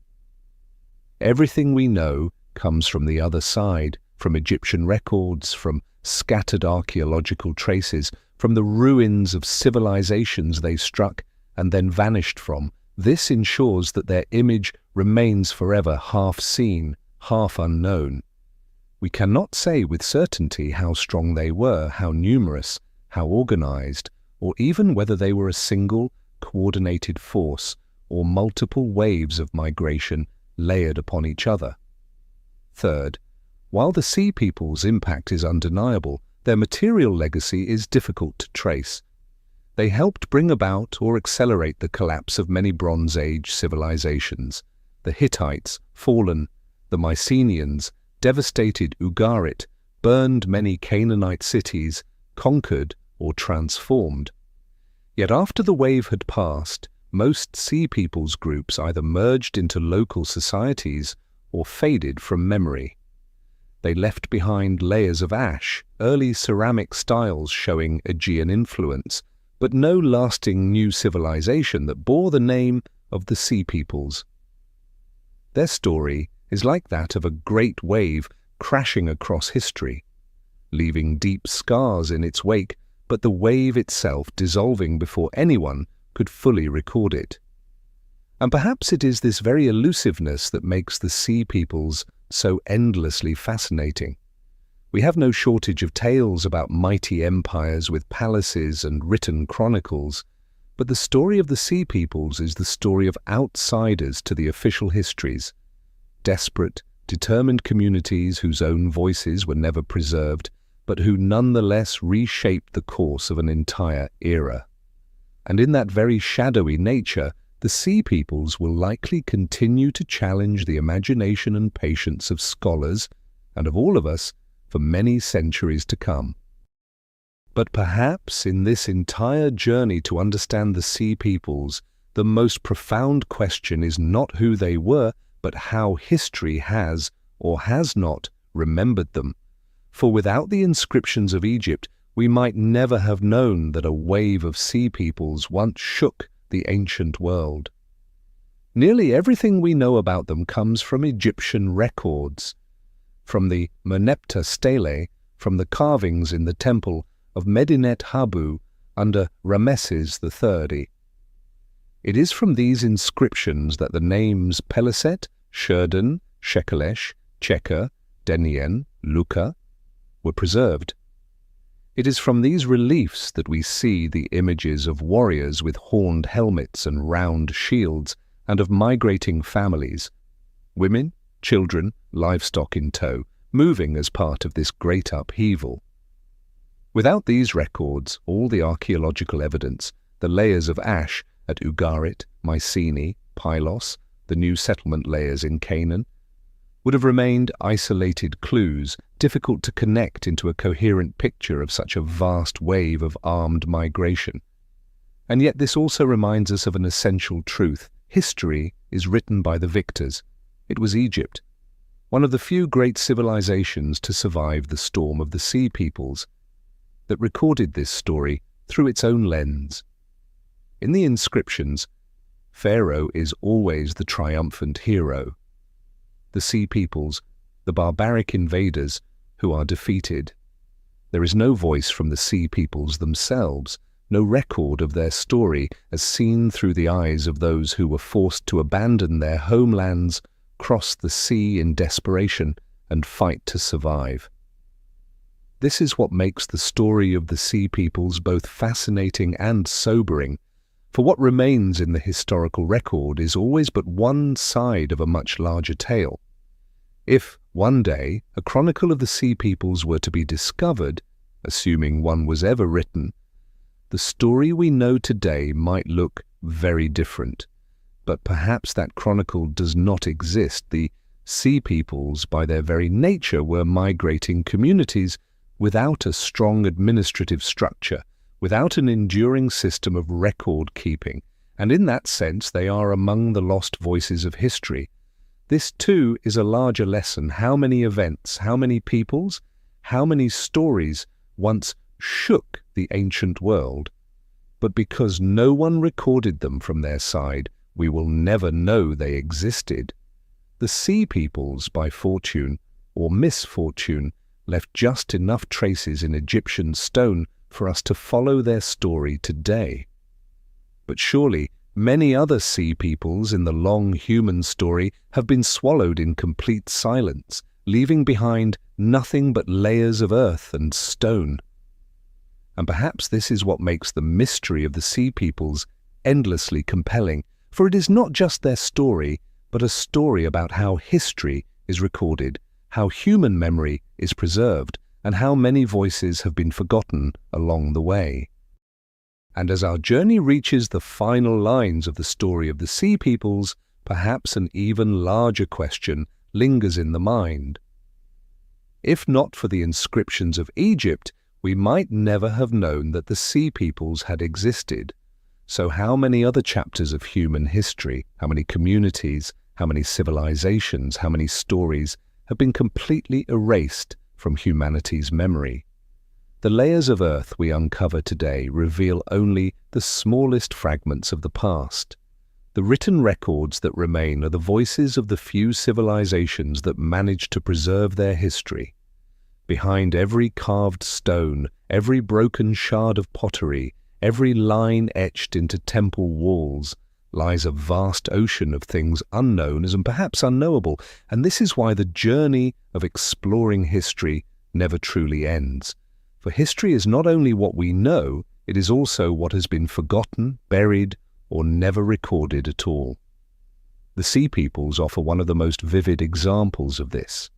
Everything we know comes from the other side, from Egyptian records, from scattered archaeological traces, from the ruins of civilizations they struck and then vanished from. This ensures that their image remains forever half seen, half unknown. We cannot say with certainty how strong they were, how numerous, how organized, or even whether they were a single, coordinated force or multiple waves of migration layered upon each other. Third, while the Sea Peoples' impact is undeniable, their material legacy is difficult to trace. They helped bring about or accelerate the collapse of many Bronze Age civilizations. The Hittites, fallen; the Mycenaeans, devastated Ugarit, burned many Canaanite cities, conquered or transformed. Yet after the wave had passed, most Sea Peoples groups either merged into local societies or faded from memory. They left behind layers of ash, early ceramic styles showing Aegean influence, but no lasting new civilization that bore the name of the Sea Peoples. Their story is like that of a great wave crashing across history, leaving deep scars in its wake, but the wave itself dissolving before anyone could fully record it. And perhaps it is this very elusiveness that makes the Sea Peoples so endlessly fascinating. We have no shortage of tales about mighty empires with palaces and written chronicles, but the story of the Sea Peoples is the story of outsiders to the official histories, desperate, determined communities whose own voices were never preserved, but who nonetheless reshaped the course of an entire era. And in that very shadowy nature, the Sea Peoples will likely continue to challenge the imagination and patience of scholars and of all of us for many centuries to come. But perhaps in this entire journey to understand the Sea Peoples, the most profound question is not who they were, but how history has or has not remembered them. For without the inscriptions of Egypt, we might never have known that a wave of Sea Peoples once shook the ancient world. Nearly everything we know about them comes from Egyptian records, from the Merneptah stele, from the carvings in the temple of Medinet Habu under Rameses III. It is from these inscriptions that the names Peliset, Shurdan, Shekelesh, Cheker, Denien, Luka were preserved. It is from these reliefs that we see the images of warriors with horned helmets and round shields, and of migrating families, women, children, livestock in tow, moving as part of this great upheaval. Without these records, all the archaeological evidence, the layers of ash at Ugarit, Mycenae, Pylos, the new settlement layers in Canaan, would have remained isolated clues, difficult to connect into a coherent picture of such a vast wave of armed migration. And yet this also reminds us of an essential truth. History is written by the victors. It was Egypt, one of the few great civilizations to survive the storm of the Sea Peoples, that recorded this story through its own lens. In the inscriptions, Pharaoh is always the triumphant hero. The Sea Peoples, the barbaric invaders who are defeated. There is no voice from the Sea Peoples themselves, no record of their story as seen through the eyes of those who were forced to abandon their homelands, cross the sea in desperation, and fight to survive. This is what makes the story of the Sea Peoples both fascinating and sobering, for what remains in the historical record is always but one side of a much larger tale. If, one day, a chronicle of the Sea Peoples were to be discovered, assuming one was ever written, the story we know today might look very different. But perhaps that chronicle does not exist. The Sea Peoples, by their very nature, were migrating communities without a strong administrative structure, without an enduring system of record-keeping, and in that sense they are among the lost voices of history. This too is a larger lesson. How many events, how many peoples, how many stories once shook the ancient world, but because no one recorded them from their side, we will never know they existed. The Sea Peoples, by fortune or misfortune, left just enough traces in Egyptian stone for us to follow their story today. But surely many other Sea Peoples in the long human story have been swallowed in complete silence, leaving behind nothing but layers of earth and stone. And perhaps this is what makes the mystery of the Sea Peoples endlessly compelling, for it is not just their story, but a story about how history is recorded, how human memory is preserved, and how many voices have been forgotten along the way. And as our journey reaches the final lines of the story of the Sea Peoples, perhaps an even larger question lingers in the mind. If not for the inscriptions of Egypt, we might never have known that the Sea Peoples had existed. So how many other chapters of human history, how many communities, how many civilizations, how many stories have been completely erased from humanity's memory? The layers of earth we uncover today reveal only the smallest fragments of the past. The written records that remain are the voices of the few civilizations that managed to preserve their history. Behind every carved stone, every broken shard of pottery, every line etched into temple walls, lies a vast ocean of things unknown and perhaps unknowable, and this is why the journey of exploring history never truly ends. For history is not only what we know, it is also what has been forgotten, buried, or never recorded at all. The Sea Peoples offer one of the most vivid examples of this,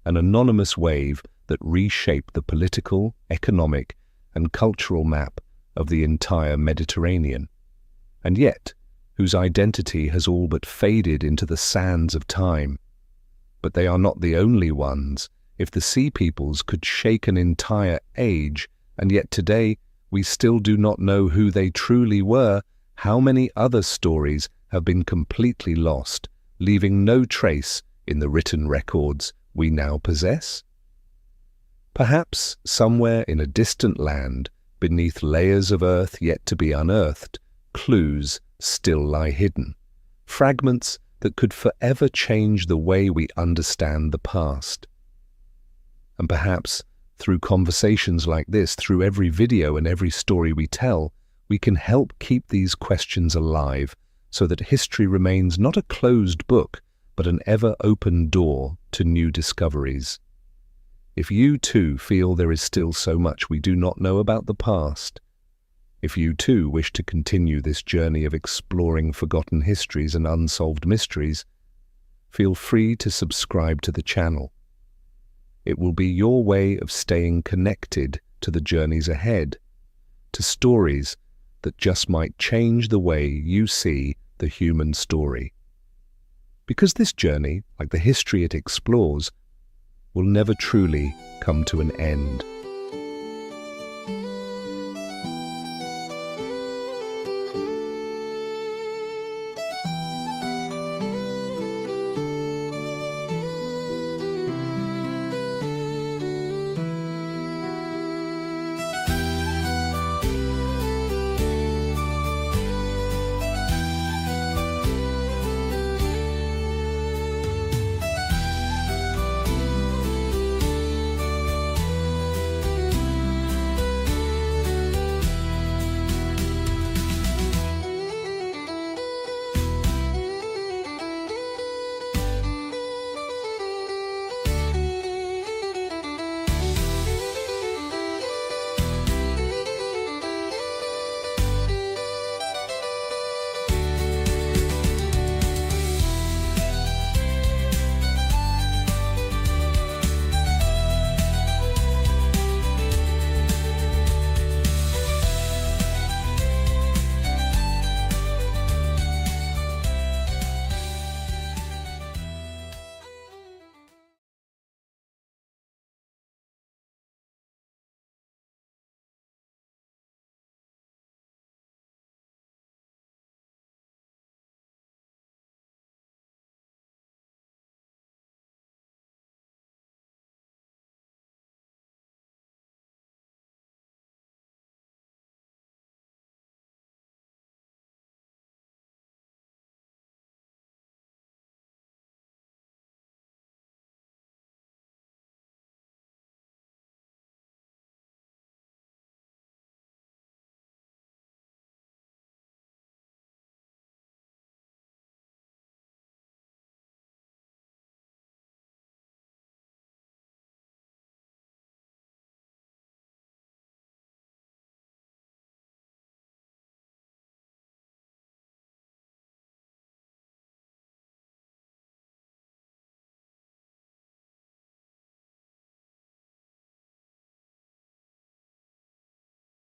an anonymous wave that reshaped the political, economic, and cultural map of the entire Mediterranean. And yet, whose identity has all but faded into the sands of time. But they are not the only ones. If the Sea Peoples could shake an entire age, and yet today we still do not know who they truly were, how many other stories have been completely lost, leaving no trace in the written records we now possess? Perhaps somewhere in a distant land, beneath layers of earth yet to be unearthed, clues still lie hidden, fragments that could forever change the way we understand the past. And perhaps, through conversations like this, through every video and every story we tell, we can help keep these questions alive so that history remains not a closed book, but an ever-open door to new discoveries. If you too feel there is still so much we do not know about the past, if you too wish to continue this journey of exploring forgotten histories and unsolved mysteries, feel free to subscribe to the channel. It will be your way of staying connected to the journeys ahead, to stories that just might change the way you see the human story. Because this journey, like the history it explores, will never truly come to an end.